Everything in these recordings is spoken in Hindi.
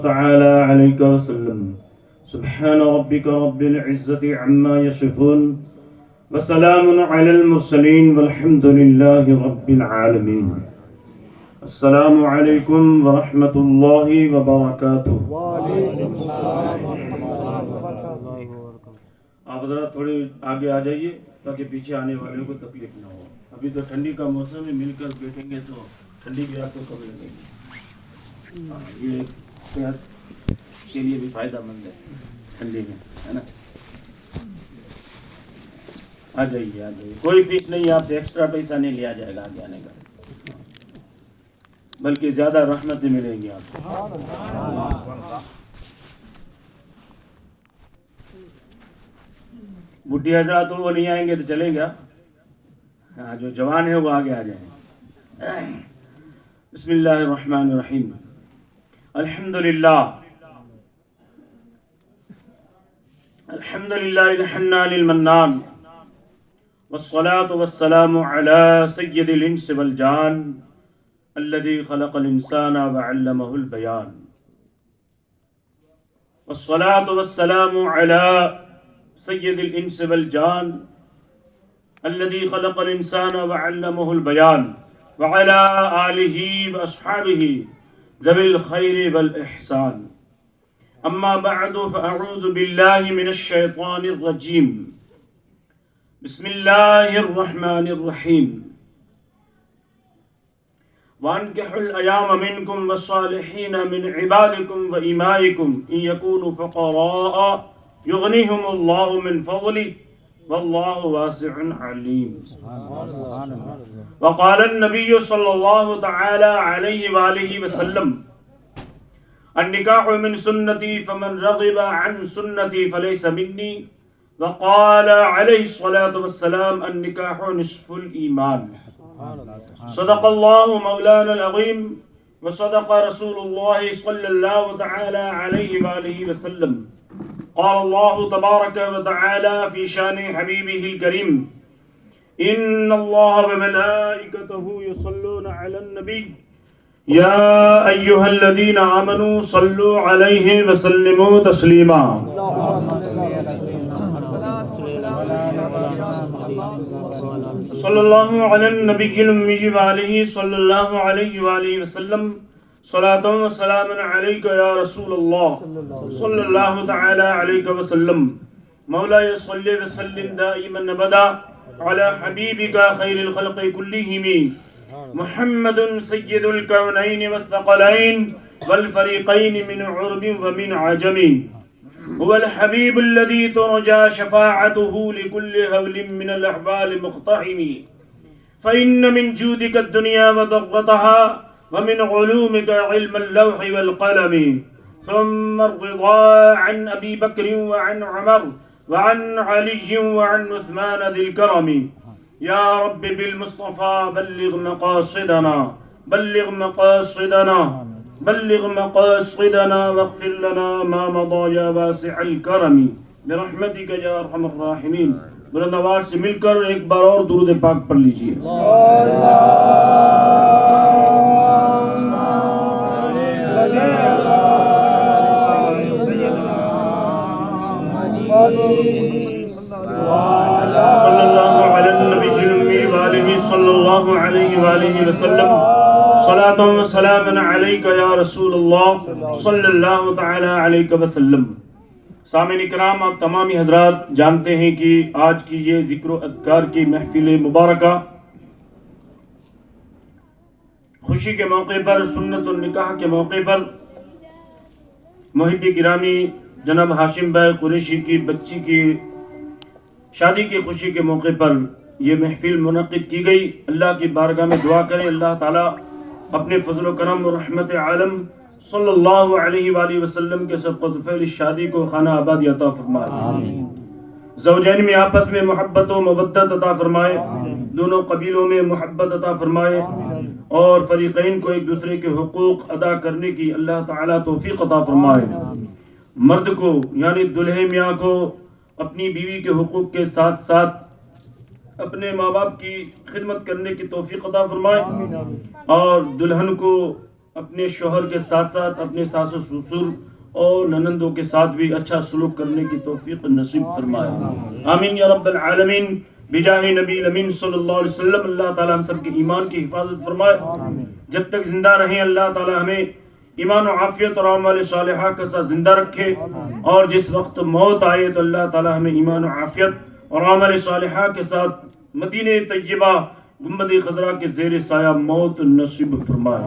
ताला अलैहि वसल्लम। सुब्हान रब्बिक रब्बिल इज्जति अम्मा यसिफून व सलामुन अलल मुरसलीन वल्हम्दुलिल्लाहि रब्बिल आलमीन। अस्सलामु अलैकुम व रहमतुल्लाहि व बरकातुहू। आप ज़रा थोड़े आगे आ जाइए ताकि पीछे आने वालों को तकलीफ ना हो। अभी तो ठंडी का मौसम है, मिलकर बैठेंगे तो ठंडी भी आपको कम लगेगी। ये सेहत के लिए भी फायदेमंद है ठंडी में, है ना। आ जाइए, कोई फीस नहीं, आपसे एक्स्ट्रा पैसा नहीं लिया जाएगा आगे आने का, बल्कि ज्यादा रहमतें मिलेंगी आपको। बुढ़ी हजरात तो वो नहीं आएंगे तो चलेगा। हाँ, जो जवान है वो आगे आ जाएंगे। बिस्मिल्लाहिर्रहमानिर्रहीम। अल्हम्दुलिल्लाहिल हन्नानिल मन्नान वस्सलातु वस्सलामु अला सय्यिदिल इंसि वल जान अल्लज़ी खलक़ल इंसाना व अल्लमहुल बयान। वस्सलातु वस्सलामु अला सय्यिदिल इंसि वल जान अल्लज़ी खलक़ल इंसाना व अल्लमहुल बयान व अला आलिहि व अस्हाबिहि ज़विल खैरि वल इहसान। अम्मा बअदु फ़अऊज़ु बिल्लाहि मिनश शैतानिर रजीम। बिस्मिल्लाहिर्रहमानिर्रहीम। वान्किहुल अयाम मिनकुम वस्सालिहीन मिन इबादिकुम व इमाइकुम इन यकूनु फ़क़राअ युग़निहुमुल्लाहु मिन फ़ज़लिहि वल्लाहु वासिउन अलीम। वक़ालन नबिय्यु सल्लल्लाहु तआला अलैहि वालिहि वसल्लम अन्निकाहु मिन सुन्नती फमन रग़िबा अन सुन्नती फलैसा मिन्नी। वक़ाल अलैहि सलातु वस्सलाम अन्निकाहु निस्फुल ईमान। सदक़ल्लाहु मौलानल अज़ीम व सदक़ रसूलुल्लाहि सल्लल्लाहु तआला अलैहि वालिहि वसल्लम। क़ाल अल्लाहु तबारक व तआला फ़ी शानि हबीबिहिल करीम इन्नल्लाह व मलाइकतहु युसल्लूना अलन नबी या अय्युहल्लज़ीना आमनू सल्लु अलैहि व सल्लिमू तस्लीमा। सल्लल्लाहु अलैहि नबिय्यिल उम्मी व आलिहि सल्लल्लाहु अलैहि व आलिहि वसल्लम। सलातुन व सलामुन अलैका या रसूलल्लाह सल्लल्लाहु तआला अलैहि वसल्लम। मौलाय सल्लि व सल्लिम दाइमन अबदा अला हबीबिका खैरिल खल्क़ि कुल्लिहिम मुहम्मदुन सय्यिदुल कौनैन वत्थक़लैन वल फरीक़ैन मिन उर्बिन व मिन अजमिन। हुवल हबीबुल्लज़ी तुरजा शफ़ाअतुहु लिकुल्लि हवलिन मिनल अहवाल मुक़्तहिमी। फ़इन्न मिन जूदिका दुनिया व दर्रतहा व मिन उलूमिका इल्मल लौहि वल क़लमी। सुम्मा अर्रिज़ा अन अबी बक्र व अन उमर व अन अली व अन उस्मान ज़िल करमी। या रब्बि बिल मुस्तफ़ा बल्लिग़ मक़ासिदना बल्लिग़ मक़ासिदना बल्लिग़ मक़ासिदना वग़फ़िर लना मा मदा या वासिअल करमी बिरहमतिका या अरहमर राहिमीन। बुलंद आवाज़ से मिलकर एक बार और दुरूद पाक पढ़ लीजिए। सल्लल्लाहु अलैहि नबिय्यिल उम्मी व आलिहि सल्लल्लाहु अलैहि व आलिहि वसल्लम। सलातुन व सलामुन अलैका या रसूलल्लाह सल्लल्लाहु तआला अलैहि वसल्लम। सामिन इकराम, आप तमामी हजरात जानते हैं कि आज की ये ज़िक्र अज़कार की महफिल मुबारका खुशी के मौके पर, सुन्नत और निकाह के मौके पर मुहिब्बे गिरामी जनाब हाशिम भाई कुरैशी की बच्ची की शादी की खुशी के मौके पर यह महफिल मुनक़्क़िद की गई। अल्लाह की बारगाह में दुआ करें, अल्लाह ताला अपने फजल व करम और रहमत आलम सल्लल्लाहु अलैहि वसल्लम के सबक़त फ़ैल इस शादी को खाना आबादी अता फरमाए। ज़ौजैन में आपस में मोहब्बत व मवद्दत अता फरमाए, दोनों कबीलों में मोहब्बत अता फरमाए और फ़रीक़ैन को एक दूसरे के हुकूक अदा करने की अल्लाह ताला तौफ़ीक़ अता फरमाए। मर्द को यानी दुल्हे मियाँ को अपनी बीवी के हुकूक के साथ साथ अपने माँ बाप की खिदमत करने की तौफीक अता फरमाए और दुल्हन को अपने शोहर के साथ साथ अपने सास ससुर और ननंदों के साथ भी अच्छा सलूक करने की तौफीक नसीब फरमाए। आमीन या रब्बल आलमीन। बिजाहि नबी अमीन सल्लल्लाहु अलैहि वसल्लम। अल्लाह ताला हम सब के ईमान की हिफाजत फरमाए। जब तक जिंदा रहें अल्लाह ताला हमें ईमान और आफियत और अमाल सालिहा के साथ जिंदा रखे, और जिस वक्त मौत आए तो अल्लाह ताला हमें ईमान और आफियत और अमाल सालिहा के साथ मदीने तय्यबा गुंबद खज़रा के ज़ेर साया मौत नसीब फरमाए।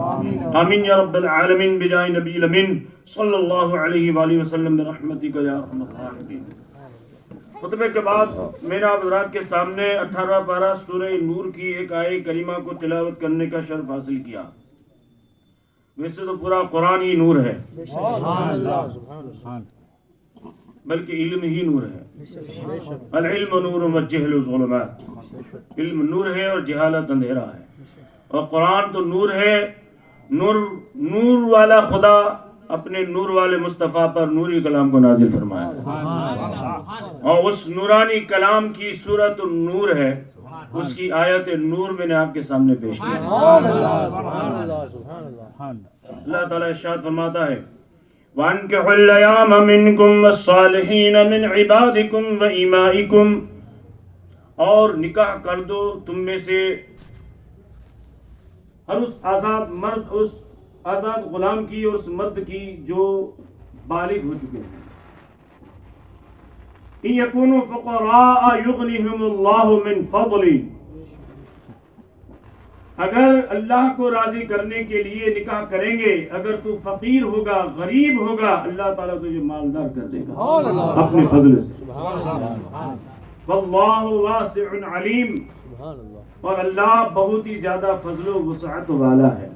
आमीन या रब्बल आलमीन। बिजाहि नबी अमीन सल्लल्लाहु अलैहि वसल्लम रहमतिका या अरहमर राहिमीन। खुतबे के बाद मैंने आप हज़रात के सामने 18वां पारा सूरह नूर की एक आये करीमा को तिलावत करने का शर्फ हासिल किया। वैसे तो पूरा कुरान ही नूर है, बल्कि इल्म ही नूर है। अल इल्म नूर व जहलु ज़ुलुमात। इल्म नूर है और जहालत अंधेरा है। और कुरान तो नूर है। नूर वाला खुदा अपने नूर वाले मुस्तफ़ा पर नूरी कलाम को नाजिल फरमाया, और उस नूरानी कलाम की सूरत नूर है, उसकी आयत नूर मैंने आपके सामने पेश किया। अल्लाह ताला इरशाद फरमाता है, वअनकिहुल अयाम मिनकुम वस्सालिहीन मिन इबादिकुम व इमाइकुम, और निकाह कर दो तुम में से हर उस आज़ाद मर्द, उस आज़ाद गुलाम की और उस मर्द की जो बालिग हो चुके हैं। इन यकूनु फुक़रा युग़निहुमुल्लाहु मिन फ़ज़ली, अगर अल्लाह को राजी करने के लिए निकाह करेंगे, अगर तू फकीर होगा, गरीब होगा, अल्लाह ताला तुझे मालदार कर देगा अपने फजल से। वल्लाहु वासिउन अलीम, और अल्लाह बहुत ही ज्यादा फजल व वसअत वाला है।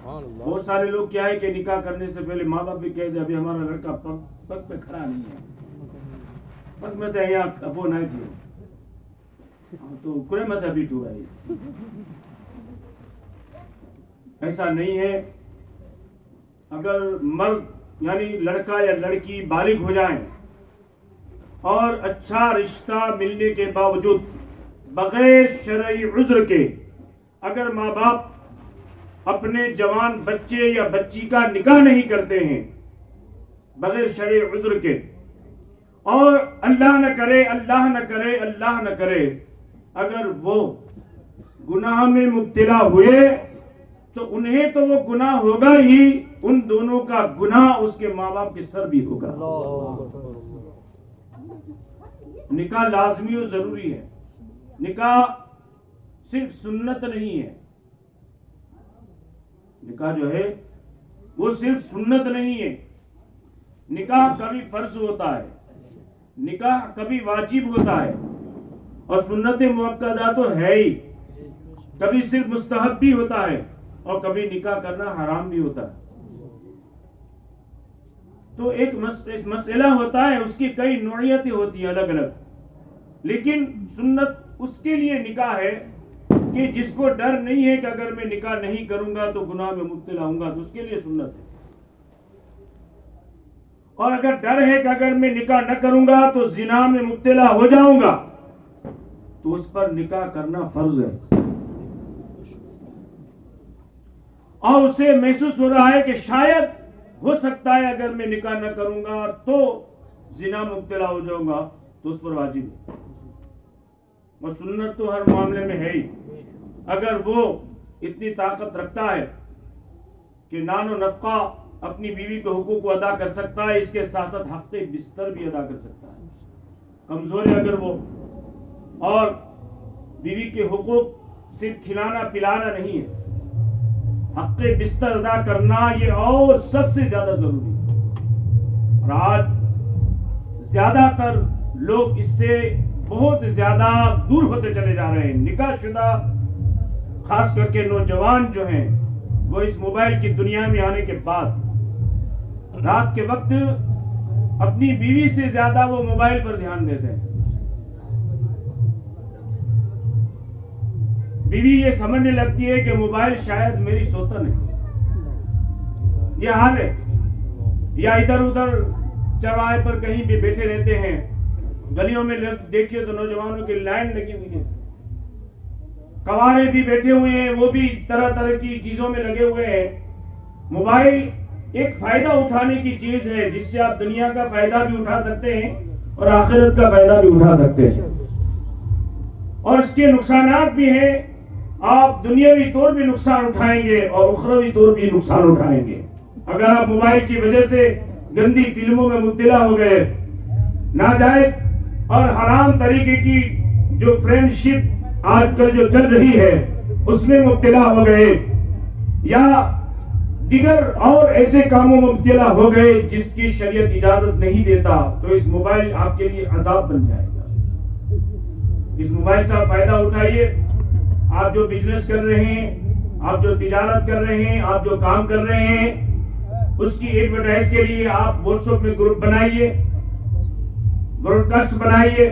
बहुत सारे लोग क्या है कि निकाह करने से पहले माँ बाप भी कह दे अभी हमारा लड़का पग पे खड़ा नहीं है, पग में तो यहाँ अबो नहीं थी तो कुरे मत अभी टू है। ऐसा नहीं है। अगर मर्द यानी लड़का या लड़की बालिग हो जाए और अच्छा रिश्ता मिलने के बावजूद बगैर शरई उज़्र के अगर माँ बाप अपने जवान बच्चे या बच्ची का निकाह नहीं करते हैं बगैर शरई उज़्र के, और अल्लाह न करे अल्लाह न करे अल्लाह न करे अगर वो गुनाह में मुब्तला हुए तो उन्हें तो वो गुनाह होगा ही, उन दोनों का गुनाह उसके माँ बाप के सर भी होगा। निकाह लाजमी और जरूरी है। निकाह सिर्फ सुन्नत नहीं है। निकाह जो है वो सिर्फ सुन्नत नहीं है। निकाह कभी फर्ज होता है, निकाह कभी वाजिब होता है, और सुन्नत मुअक्कदा तो है ही। कभी सिर्फ मुस्तहब भी होता है और कभी निकाह करना हराम भी होता है। तो एक मसला होता है, उसकी कई नौइयतें होती हैं अलग अलग, लेकिन सुन्नत उसके लिए निकाह है कि जिसको डर नहीं है कि अगर मैं निकाह नहीं करूंगा तो गुनाह में मुब्तला होऊंगा, तो उसके लिए सुन्नत है। और अगर डर है कि अगर मैं निकाह न करूंगा तो जिना में मुब्तला हो जाऊंगा, तो उस पर निकाह करना फर्ज है। और उसे महसूस हो रहा है कि शायद हो सकता है अगर मैं निकाह न करूंगा तो जिना में मुब्तला हो जाऊंगा, तो उस पर वाजिब है। और सुन्नत तो हर मामले में है ही। अगर वो इतनी ताकत रखता है कि नानो नफका अपनी बीवी के हुकूक को अदा कर सकता है, इसके साथ साथ हक़ बिस्तर भी अदा कर सकता है, कमजोर है अगर वो, और बीवी के हुकूक सिर्फ खिलाना पिलाना नहीं है, हक़ बिस्तर अदा करना ये और सबसे ज्यादा जरूरी है। और आज ज्यादातर लोग इससे बहुत ज्यादा दूर होते चले जा रहे हैं। निकाहशुदा खास करके नौजवान जो हैं वो इस मोबाइल की दुनिया में आने के बाद रात के वक्त अपनी बीवी से ज्यादा वो मोबाइल पर ध्यान देते हैं। बीवी ये समझने लगती है कि मोबाइल शायद मेरी सोतन है, ये हाल है। या इधर उधर चौराहे पर कहीं भी बैठे रहते हैं, गलियों में देखिए तो नौजवानों की लाइन लगी हुई है, कवारे भी बैठे हुए हैं, वो भी तरह तरह की चीजों में लगे हुए हैं। मोबाइल एक फायदा उठाने की चीज है जिससे आप दुनिया का फायदा भी उठा सकते हैं और आखिरत का फायदा भी उठा सकते हैं, और इसके नुकसानात भी हैं। आप दुनियावी तौर भी नुकसान उठाएंगे और उखरवी तौर भी नुकसान उठाएंगे। अगर आप मोबाइल की वजह से गंदी फिल्मों में मुब्तला हो गए, नाजायज और हराम तरीके की जो फ्रेंडशिप आजकल जो चल रही है उसमें मुब्तला हो गए, या दिगर और ऐसे कामों में मुब्तला हो गए जिसकी शरीयत इजाजत नहीं देता, तो इस मोबाइल आपके लिए अजाब बन जाएगा। इस मोबाइल से आप फायदा उठाइए। आप जो बिजनेस कर रहे हैं, आप जो तिजारत कर रहे हैं, आप जो काम कर रहे हैं, उसकी एडवर्टाइज के लिए आप व्हाट्सएप में ग्रुप बनाइए, ब्रॉडकास्ट बनाइए,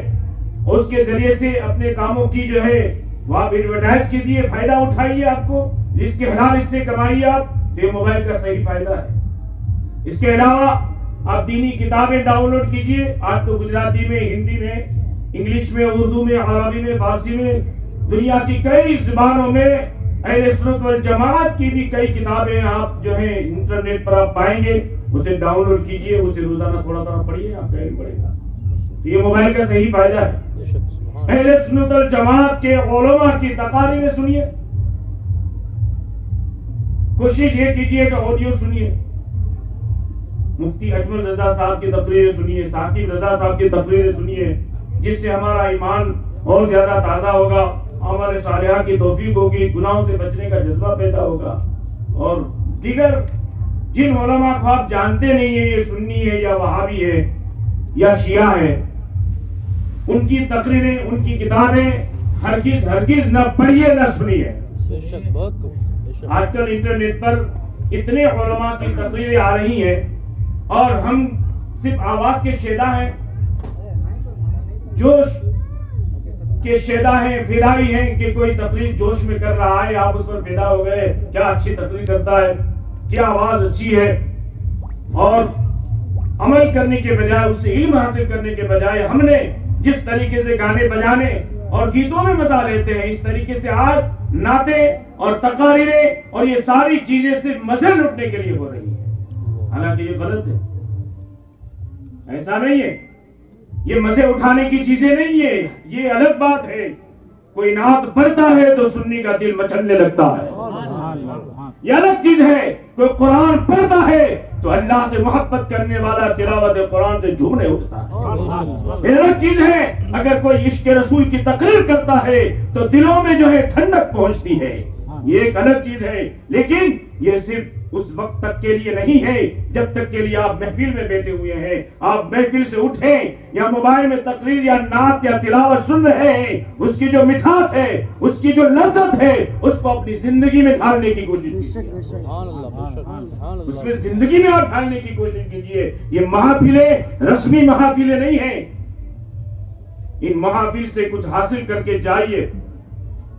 उसके जरिए से अपने कामों की जो है वो आप एडवर्टाइज कीजिए, फायदा उठाइए। आपको जिसके हलाल इससे कमाइए आप, तो ये मोबाइल का सही फायदा है। इसके अलावा आप दीनी किताबें डाउनलोड कीजिए। आज तो गुजराती में, हिंदी में, इंग्लिश में, उर्दू में, अरबी में, फारसी में, दुनिया की कई जुबानों में अहले सुन्नत वल जमात की भी कई किताबें आप जो है इंटरनेट पर आप पाएंगे। उसे डाउनलोड कीजिए, उसे रोजाना थोड़ा थोड़ा पढ़िए, आपका इल्म बढ़ेगा। तो ये मोबाइल का सही फायदा है। अहले सुन्नत वल जमात के उलमा की तकारीरें सुनिए, कोशिश ये कीजिए कि ऑडियो सुनिए। मुफ्ती अजमल रजा साहब की तकरीरें सुनिए, साकिब रजा साहब की तकरीरें सुनिए, जिससे हमारा ईमान और ज्यादा ताजा होगा, हमारे सालिहा की तौफीक होगी, गुनाहों से बचने का जज्बा पैदा होगा। और दीगर जिन उलमा को आप जानते नहीं है, ये सुन्नी है या वहाबी है या शिया है, उनकी तकरीरें, उनकी किताबें हरगिज हरगिज न पढ़िए न सुनिए। आजकल इंटरनेट पर इतने उलमा की तकरीरें आ रही हैं और हम सिर्फ आवाज के शेदा हैं, जोश के शेदा हैं, फिदाई हैं कि कोई तकरीर जोश में कर रहा है, आप उस पर फिदा हो गए, क्या अच्छी तकरीर करता है, क्या आवाज अच्छी है। और अमल करने के बजाय, उससे इल्म हासिल करने के बजाय हमने जिस तरीके से गाने बजाने और गीतों में मजा लेते हैं, इस तरीके से आज नाते और तकारीरें और ये सारी चीजें सिर्फ मजे लुटने के लिए हो रही है। हालांकि ये गलत है, ऐसा नहीं है। ये मजे उठाने की चीजें नहीं है, ये अलग बात है। कोई नात पढ़ता है तो सुन्नी का दिल मचलने लगता है, ये अलग चीज है। कोई कुरान पढ़ता है तो अल्लाह से मोहब्बत करने वाला तिलावत कुरान से झूमने उठता है, ये अलग चीज है। अगर कोई इश्क रसूल की तकरीर करता है तो दिलों में जो है ठंडक पहुंचती है, ये एक अलग चीज है। लेकिन ये सिर्फ उस वक्त तक के लिए नहीं है जब तक के लिए आप महफिल में बैठे हुए हैं। आप महफिल से उठे या मोबाइल में तकरीर या नात या तिलावत सुन रहे हैं, उसकी जो मिठास है, उसकी जो लज्जत है, उसको अपनी जिंदगी में ढालने की कोशिश कीजिए, उसमें जिंदगी में आप ढालने की कोशिश कीजिए। ये महफिलें रस्मी महफिलें नहीं है, इन महफिल से कुछ हासिल करके जाइए।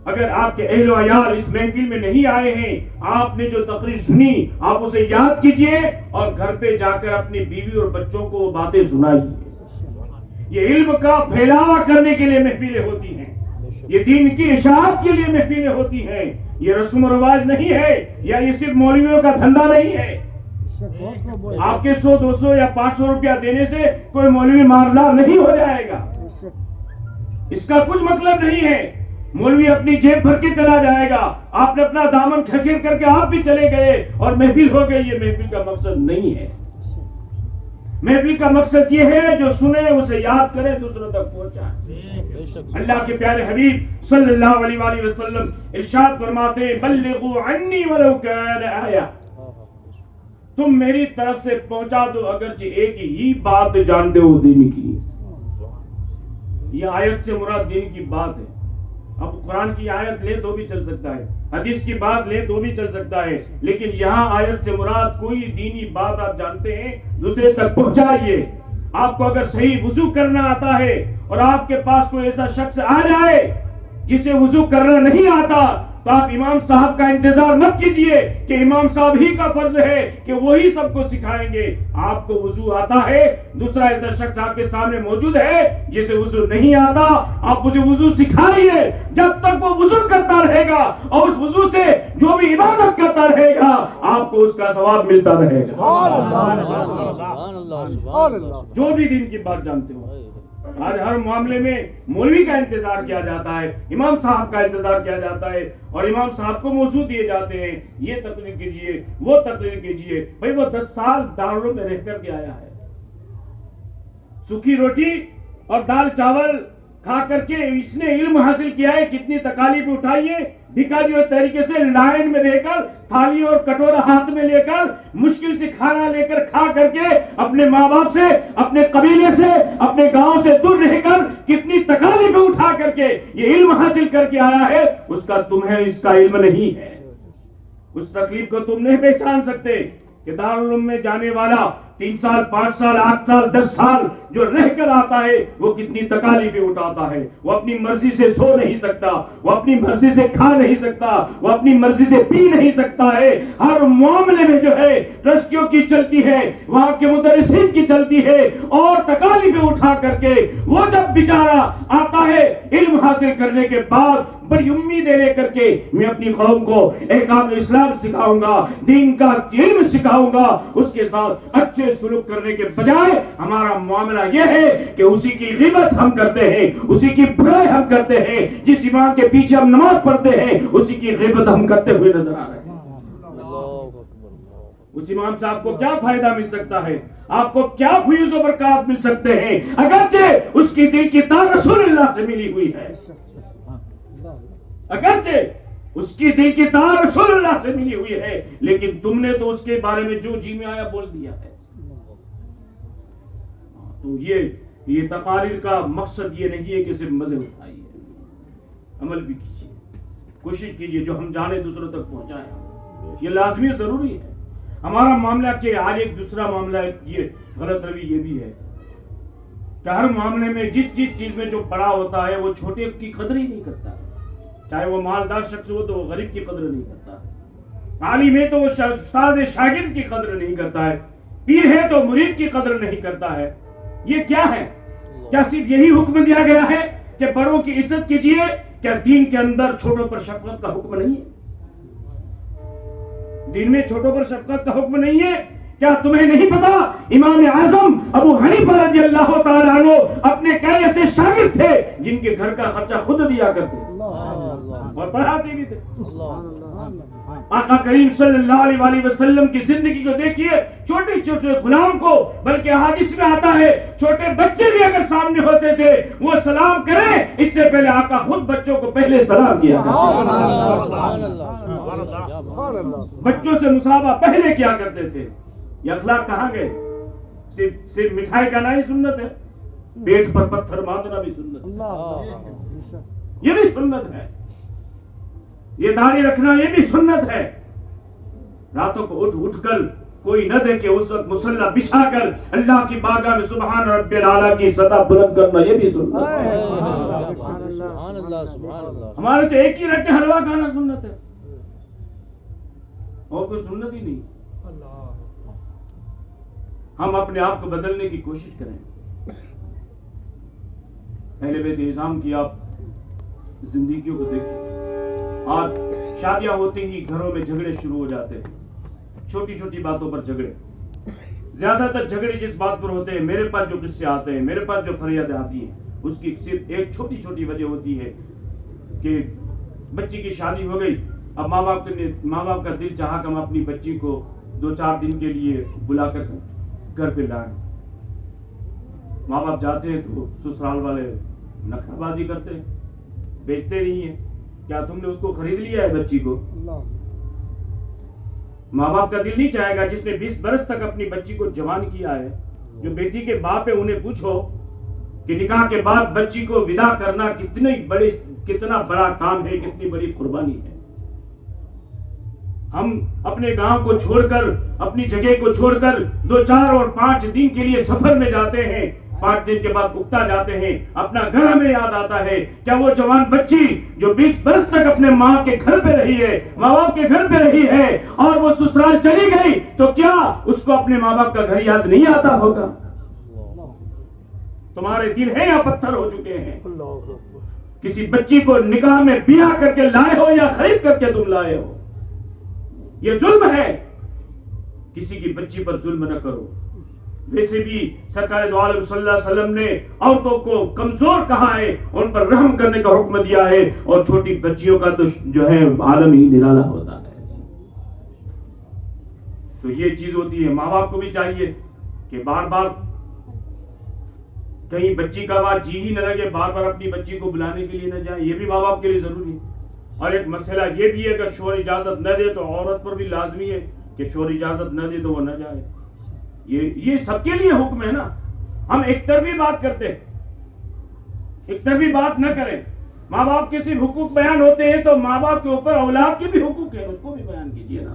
अगर आपके अहलो अयाल इस महफिल में नहीं आए हैं, आपने जो तकरीर सुनी आप उसे याद कीजिए और घर पे जाकर अपनी बीवी और बच्चों को वो बातें सुनाइए। ये इल्म का फैलावा करने के लिए महफिलें होती हैं, ये दीन की इशाअत के लिए महफिलें होती हैं। ये रस्म और रिवाज नहीं है, या ये सिर्फ मौलवियों का धंधा नहीं है। आपके 100, 200 या 500 रुपया देने से कोई मौलवी मालदार नहीं हो जाएगा, इसका कुछ मतलब नहीं है। मौलवी अपनी जेब भर के चला जाएगा, आपने अपना दामन खींच करके आप भी चले गए और महफिल हो गई। ये महफिल का मकसद नहीं है। महफिल का मकसद ये है जो सुने उसे याद करे, दूसरों तक पहुंचाए। अल्लाह के प्यारे हबीब सल्लल्लाहु अलैहि वसल्लम इरशाद फरमाते हैं, बल्लिगू अन्नी वलौ कान आया, तुम मेरी तरफ से पहुंचा दो अगरचे एक ही बात जानते हो दीन की। यह आयत से मुराद दीन की बात है। अब कुरान की आयत ले तो भी चल सकता है, हदीस की बात ले तो भी चल सकता है, लेकिन यहाँ आयत से मुराद कोई दीनी बात आप जानते हैं दूसरे तक पहुंचाइए। आपको अगर सही वुजू करना आता है और आपके पास कोई ऐसा शख्स आ जाए जिसे वुजू करना नहीं आता, तो तो आप इमाम साहब का इंतजार मत कीजिए कि इमाम साहब ही का फर्ज है कि वही सबको सिखाएंगे। आपको वुजू आता है, दूसरा ऐसा शख्स आपके सामने मौजूद है जिसे वुजू नहीं आता, आप मुझे वुजू सिखाइए। जब तक वो वुजू करता रहेगा और उस वुजू से जो भी इबादत करता रहेगा आपको उसका सवाब मिलता रहेगा। जो भी दिन की बात जानते हो, हर मामले में मौलवी का इंतजार किया जाता है, इमाम साहब का इंतजार किया जाता है और इमाम साहब को मौजूद दिए जाते हैं, ये तकरीर कीजिए, वो तकरीर कीजिए। भाई वो 10 साल दारुल में रह करके आया है, सूखी रोटी और दाल चावल खा करके इसने इल्म हासिल किया है। कितनी तकालीफ उठाई है, भिखारियों तरीके से लाइन में रहकर, थाली और कटोरा हाथ में लेकर, मुश्किल से खाना लेकर खा करके, अपने माँ बाप से, अपने कबीले से, अपने गांव से दूर रहकर कितनी तकालीफ उठा करके ये इल्म हासिल करके आया है। उसका तुम्हें इसका इल्म नहीं है, उस तकलीफ को तुम नहीं पहचान सकते कि दारुल उलूम में जाने वाला 3 साल, 5 साल, 8 साल, 10 साल जो रहकर आता है वो कितनी तकालीफें उठाता है। वो अपनी मर्जी से सो नहीं सकता, वो अपनी मर्जी से खा नहीं सकता, वो अपनी मर्जी से पी नहीं सकता है। हर मामले में जो है ट्रस्टियों की चलती है, वहां के मुदर्रिसीन की चलती है और तकालीफें उठा करके वो जब बेचारा आता है इल्म हासिल करने के बाद बड़ी उम्मीदें लेकर के, मैं अपनी कौम को एहकाम इस्लाम सिखाऊंगा, दीन का इल्म सिखाऊंगा, उसके साथ अच्छे सुलूक करने के बजाय हमारा मामला यह है कि उसी की गिबत हम करते हैं, उसी की बुराई हम करते हैं, जिस इमाम के पीछे हम नमाज पढ़ते हैं उसी की गिबत हम करते हुए नजर आ रहे हैं। उस इमाम से आपको क्या फायदा मिल सकता है, आपको क्या फयूज़ और बरकत मिल सकते हैं, अगरचे उसकी दिल की तार रसूलुल्लाह से मिली हुई है, अगरचे उसकी दिल की तार रसूलुल्लाह से मिली हुई है, लेकिन तुमने तो उसके बारे में जो जी में आया बोल दिया है। तो ये तकारीर का मकसद ये नहीं है कि सिर्फ मजे उठाइए, अमल भी कीजिए, कोशिश कीजिए जो हम जाने दूसरों तक पहुंचाएं, ये लाजमी जरूरी है। हमारा मामला के आज एक दूसरा मामला ये गलत रवि ये भी है कि हर मामले में जिस चीज में जो बड़ा होता है वो छोटे की कदर ही नहीं करता, चाहे वो मालदार शख्स हो तो वो गरीब की कदर नहीं करता, आलिम है तो वो उस्ताद शागिर्द की कदर नहीं करता है, पीर है तो मुरीद की कदर नहीं करता है। ये क्या है? क्या सिर्फ यही हुक्म दिया गया है कि बड़ों की इज्जत कीजिए? क्या दीन के अंदर छोटों पर शफकत का हुक्म नहीं है? दीन में छोटों पर शफकत का हुक्म नहीं है? क्या तुम्हें नहीं पता इमाम आजम अबू हनीफा रज़ियल्लाहु ताला अन्हु अपने कई ऐसे शागिर्द थे जिनके घर का खर्चा खुद दिया करते और पढ़ाते भी थे। आका करीम सल्लल्लाहु अलैहि वसल्लम की जिंदगी को देखिए, छोटे छोटे गुलाम को, बल्कि हदीस में आता है छोटे बच्चे भी अगर सामने होते थे वो सलाम करें इससे पहले आका खुद बच्चों को पहले सलाम किया करते, बच्चों से मुसाफा पहले किया करते थे। ये अखलाक कहाँ गए? सिर्फ मिठाई का ना ही सुन्नत है, पेट पर पत्थर बांधना भी सुन्नत है, ये भी सुन्नत है, ये दाढ़ी रखना ये भी सुन्नत है, रातों को उठ कर कोई न देखे उस वक्त मुसल्ला बिछाकर अल्लाह की बारगाह में सुभान रब्बिल आला की सदा बुलंद करना ये भी सुन्नत है। हमारे तो एक ही रखे हलवा खाना सुन्नत है और कोई सुन्नत ही नहीं। हम अपने आप को बदलने की कोशिश करें। अहले बैत इज़ाम की आप जिंदगियों को देखिए, आज शादियां होती ही घरों में झगड़े शुरू हो जाते हैं, छोटी छोटी बातों पर झगड़े। ज्यादातर झगड़े जिस बात पर होते हैं, मेरे पास जो किस्से आते हैं, मेरे पास जो फरियादें आती हैं, उसकी सिर्फ एक छोटी छोटी वजह होती है कि बच्ची की शादी हो गई, अब माँ बाप का दिल चाहा कि हम अपनी बच्ची को 2-4 दिन के लिए बुलाकर घर पे लाएं। माँ बाप जाते हैं तो ससुराल वाले नखराबाजी करते हैं, बेचते नहीं है। क्या तुमने उसको खरीद लिया है बच्ची को? माँ बाप का दिल नहीं चाहेगा, जिसने 20 बरस तक अपनी बच्ची को जवान किया है, जो बेटी के बाप है, उन्हें पूछो कि निकाह के बाद बच्ची को विदा करना कितना बड़ा काम है, कितनी बड़ी कुर्बानी है। हम अपने गांव को छोड़कर, अपनी जगह को छोड़कर 2, 4 और 5 दिन के लिए सफर में जाते हैं, 5 दिन के बाद उगता जाते हैं, अपना घर हमें याद आता है। क्या वो जवान बच्ची जो 20 बरस तक अपने माँ के घर पे रही है, माँ बाप के घर पे रही है और वो ससुराल चली गई, तो क्या उसको अपने माँ बाप का घर याद नहीं आता होगा? तुम्हारे दिल है या पत्थर हो चुके हैं? किसी बच्ची को निकाह में ब्याह करके लाए हो या खरीद करके तुम लाए हो, ये जुल्म है। किसी की बच्ची पर जुल्म न करो। वैसे भी सरकार दो आलम सल्लल्लाहु अलैहि वसल्लम ने औरतों को कमजोर कहा है, उन पर रहम करने का हुक्म दिया है, और छोटी बच्चियों का तो जो है आलम ही निराला होता है। तो ये चीज होती है। माँ बाप को भी चाहिए कि बार बार कहीं बच्ची का बात जी ही न लगे, बार बार अपनी बच्ची को बुलाने के लिए न जाए, ये भी माँ बाप के लिए जरूरी है। और एक मसला ये भी है, अगर शोहर इजाजत न दे तो औरत पर भी लाजमी है कि शोहर इजाजत न दे तो वो न जाए। ये सबके लिए हुक्म है ना। हम एक तरफी बात करते हैं, एक तरफी बात न करें। माँ बाप के सिर्फ हुकूक बयान होते हैं, तो माँ बाप के ऊपर औलाद के भी हुकूक है, उसको भी बयान कीजिए ना।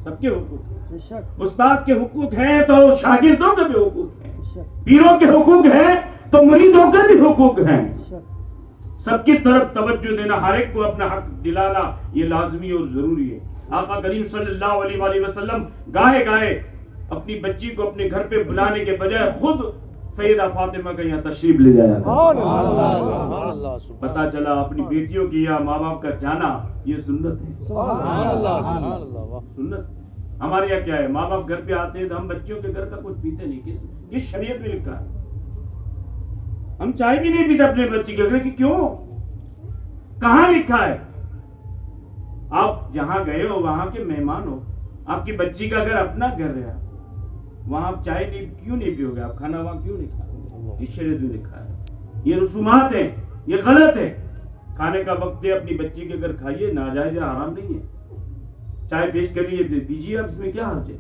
सबके हुकूक, उस्ताद के हुकूक हैं तो शागिर्दों के भी हुकूक हैं, पीरों के हुकूक हैं तो मुरीदों के भी हुकूक हैं। सबकी तरफ तवज्जो देना, हर एक को अपना हक दिलाना, ये लाजमी और जरूरी है। आका करीम सल्लल्लाहु अलैहि वसल्लम गाए गाए अपनी बच्ची को अपने घर पे बुलाने के बजाय खुद सैयदा फातिमा का यहाँ तशरीफ ले जाया। पता चला अपनी बेटियों की या माँ बाप का जाना ये सुन्नत है। सुन्नत हमारे यहाँ क्या है, माँ बाप घर पे आते हैं तो हम बच्चियों के घर का कुछ पीते नहीं। किस शरीयत में लिखा है? हम चाय भी नहीं पीते अपने बच्ची के घर की। क्यों? कहाँ लिखा है? आप जहां गए हो वहां के मेहमान हो, आपकी बच्ची का घर अपना घर है, वहां आप चाय नहीं क्यों नहीं पियोगे? आप खाना वहां क्यों नहीं खाओगे? इस शरीयत में लिखा है। ये रसूमात है, ये गलत है। खाने का वक्त है, अपनी बच्ची के घर खाइए, नाजायज है, हराम नहीं है। चाय पेश करिए, दीजिए, आप इसमें क्या हर्ज है?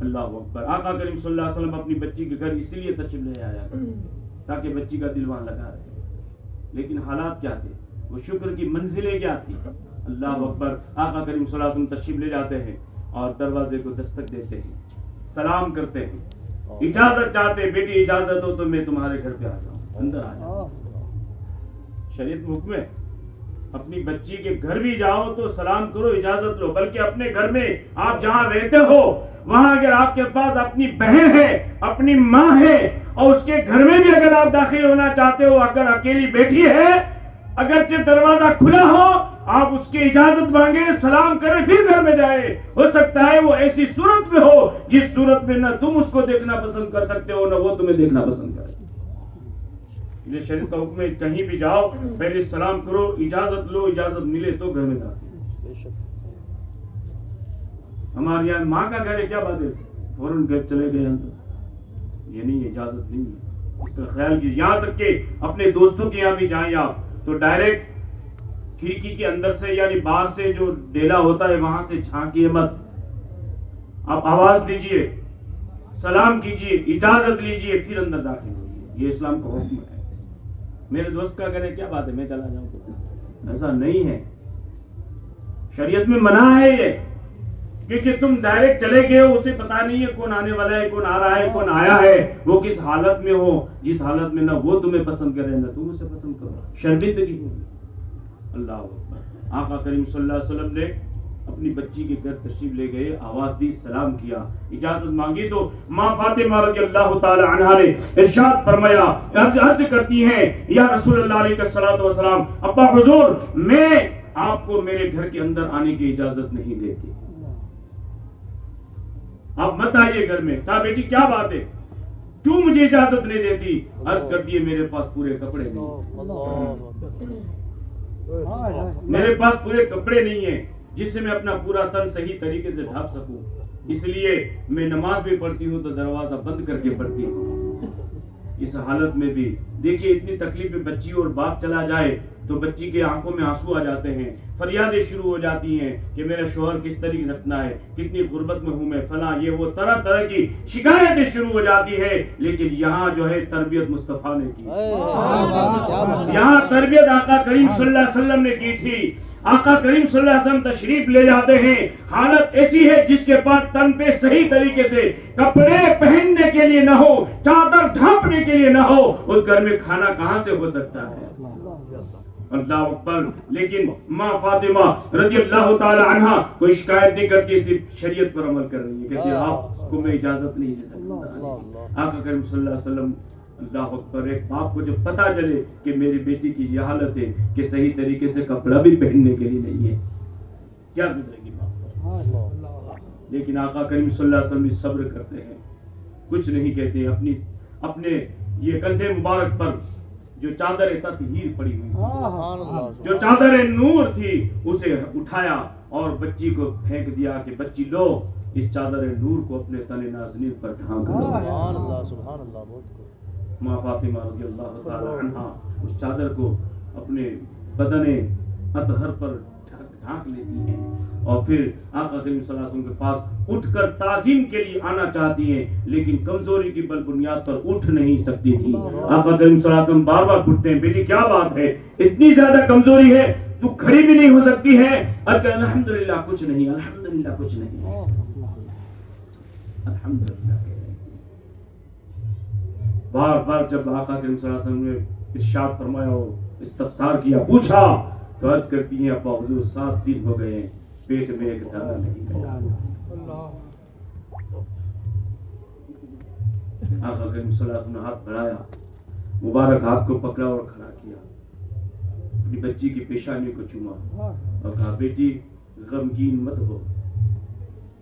अल्लाह अकबर। आका करीम सल्लल्लाहु अलैहि वसल्लम अपनी बच्ची के घर इसलिए तशरीफ ले आया ताकि बच्ची का दिल वहां लगा रहे। लेकिन हालात क्या थे, वो शुक्र की मंजिलें क्या थी? अल्लाह अकबर। आका करीम सल्लल्लाहु अलैहि वसल्लम तशरीफ ले जाते हैं और दरवाजे को दस्तक देते हैं, सलाम करते हैं, इजाजत चाहते हैं, बेटी इजाजत हो तो मैं तुम्हारे घर पे आ जाऊं, अंदर आ जाऊं। शरीयत में हुक्म है, अपनी बच्ची के घर भी जाओ तो सलाम करो, इजाजत लो। बल्कि अपने घर में आप जहां रहते हो वहां अगर आपके पास अपनी बहन है, अपनी माँ है, और उसके घर में भी अगर आप दाखिल होना चाहते हो, अगर अकेली बैठी है, अगरचे दरवाजा खुला हो, आप उसकी इजाजत मांगे, सलाम करें, फिर घर में जाए। हो सकता है वो ऐसी सूरत में हो जिस सूरत में न तुम उसको देखना पसंद कर सकते हो, न वो तुम्हें देखना पसंद करे। ये शरीयत का हुक्म है, कहीं भी जाओ पहले सलाम करो, इजाजत लो, इजाजत मिले तो घर में दाखिल। हमारे यहाँ माँ का घर है, क्या बात है, फौरन घर चले गए अंदर, ये नहीं, इजाजत नहीं है। इसका ख्याल कीजिए। यहाँ तक के अपने दोस्तों के यहाँ भी जाएं आप तो डायरेक्ट खिड़की के अंदर से, यानी बाहर से जो डेला होता है वहां से झांकिए मत। आप आवाज दीजिए, सलाम कीजिए, इजाजत लीजिए, फिर अंदर दाखिल होइए। ये इस्लाम का हुक्म है। मेरे दोस्त का घर है, क्या बात है मैं चला जाऊं तो? ऐसा नहीं है, शरीयत में मना है ये। क्योंकि तुम डायरेक्ट चले गए हो, उसे पता नहीं है कौन आने वाला है, कौन आ रहा है, कौन आया है, वो किस हालत में हो, जिस हालत में ना वो तुम्हें पसंद करे ना तुम उसे पसंद करो, शर्मिंदगी होगी। अल्लाह अकबर। आका करीम सल्लल्लाहु अलैहि वसल्लम ने अपनी बच्ची के घर तशरीफ ले गए, आवाज दी, सलाम किया, इजाजत मांगी, तो माँ फातिमा रज़ियल्लाहु ताला अन्हा ने इरशाद फरमाया, अर्ज करती हैं, या रसूलुल्लाह अलैहि वसल्लम, अब्बा हुजूर, मैं आपको मेरे घर के अंदर आने की इजाजत नहीं देती, आप मत आइए घर में। कहा बेटी क्या बात है, क्यों मुझे इजाजत नहीं देती? अर्ज करती है, मेरे पास पूरे कपड़े नहीं, मेरे पास पूरे कपड़े नहीं है जिससे मैं अपना पूरा तन सही तरीके से ढांप सकूं, इसलिए मैं नमाज भी पढ़ती हूँ तो दरवाजा बंद करके पढ़ती हूँ। इस हालत में भी देखिए, इतनी तकलीफ में बच्ची और बाप चला जाए तो बच्ची के आंखों में आंसू आ जाते हैं, फरियादें शुरू हो जाती हैं कि मेरा शोहर किस तरीके रखना है, कितनी गुर्बत में हूं मैं, फला ये वो, तरह तरह की शिकायतें शुरू हो जाती है। लेकिन यहाँ जो है तरबियत मुस्तफा ने की, यहाँ तरबियत आका करीम सल्लल्लाहु अलैहि वसल्लम ने की थी। आका करीम सल्लल्लाहु अलैहि वसल्लम तशरीफ ले जाते हैं, हालत ऐसी है जिसके पास तन पे सही तरीके से कपड़े पहनने के लिए ना हो, चादर ढांपने के लिए ना हो, उस घर में खाना कहां से हो सकता है? अल्लाह अकबर। लेकिन माँ फातिमा रज़ियल्लाहु ताला अन्हा कोई शिकायत नहीं करती, सिर्फ शरीयत पर अमल कर रही है, कहती है आपको मैं इजाजत नहीं दे सकता। आका करीम सल्लल्लाहु अलैहि वसल्लम, अल्लाह अकबर, एक बाप को जब पता चले कि मेरी बेटी की यह हालत है कि सही तरीके से कपड़ा भी पहनने के लिए नहीं है, क्या गुजरेगी बाप पर? लेकिन आका करीम सल्लल्लाहु अलैहि वसल्लम सब्र करते हैं, कुछ नहीं कहते। अपने ये कंधे मुबारक पर जो चादर ततहीर पड़ी हुई थी, जो चादर नूर थी, उसे उठाया और बच्ची को फेंक दिया कि बच्ची लो, इस चादर नूर को अपने तने नाज़नीन पर ढांक लो। माँ फातिमा रज़ियल्लाहु ताला अन्हा उस चादर को अपने बदने अतहर पर ढांक लेती हैं और फिर आका करीम सल्लल्लाहु अलैहि वसल्लम के पास उठकर ताज़ीम के लिए आना चाहती हैं, लेकिन कमजोरी की बल बुनियाद पर उठ नहीं सकती थी। आका करीम सल्लल्लाहु अलैहि वसल्लम बार बार पूछते हैं, बेटी क्या बात है, इतनी ज्यादा कमजोरी है, तू खड़ी भी नहीं हो सकती है? अल्हम्दुलिल्लाह कुछ नहीं, अल्हम्दुलिल्लाह कुछ नहीं, अल्हम्दुलिल्लाह। बार बार जब आका करीम सल्लल्लाहु अलैहि वसल्लम ने इरशाद फरमाया और इस्तफसार किया, पूछा, तो अर्ज करती हैं, अब्बा हुजूर 7 दिन हो गए पेट में एक दाना नहीं गया। आका करीम सल्लल्लाहु अलैहि वसल्लम ने हाथ बढ़ाया, मुबारक हाथ को पकड़ा और खड़ा किया, अपनी बच्ची की पेशानी को चूमा और कहा, बेटी गमगीन मत हो,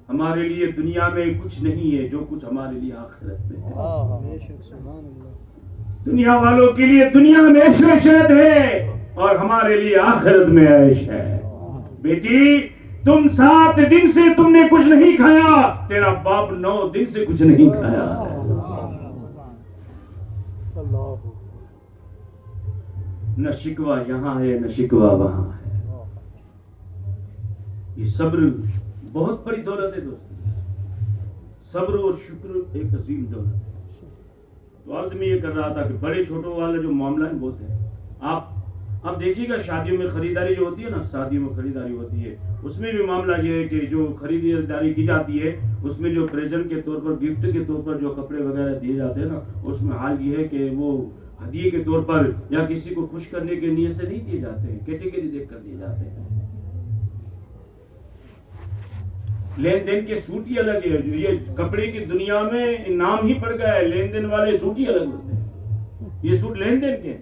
हमारे लिए दुनिया में कुछ नहीं है जो कुछ हमारे लिए आखिरत में है। दुनिया वालों के लिए दुनिया में ऐश है और हमारे लिए आखिरत में ऐश है। बेटी तुम 7 दिन से तुमने कुछ नहीं खाया, तेरा बाप 9 दिन से कुछ नहीं खाया है। न शिकवा यहाँ है न शिकवा वहां है। ये सब्र बहुत बड़ी दौलत है दोस्तों, सब्र और शुक्र एक अजीम दौलत है। तो अर्ज में ये कर रहा था कि बड़े छोटों वाले जो मामला है बहुत है। आप देखिएगा शादियों में खरीदारी जो होती है ना, शादियों में खरीदारी होती है, उसमें भी मामला ये है कि जो खरीदारी की जाती है उसमें जो प्रेजेंट के तौर पर, गिफ्ट के तौर पर जो कपड़े वगैरह दिए जाते हैं ना, उसमें हाल ये है कि वो हदिये के तौर पर या किसी को खुश करने के नियत से नहीं दिए जाते हैं, कैटेगरी देख कर दिए जाते हैं। लेन देन के सूट ही अलग है, ये कपड़े की दुनिया में नाम ही पड़ गया है, लेन देन वाले सूट ही अलग होते हैं, ये सूट लेन देन के।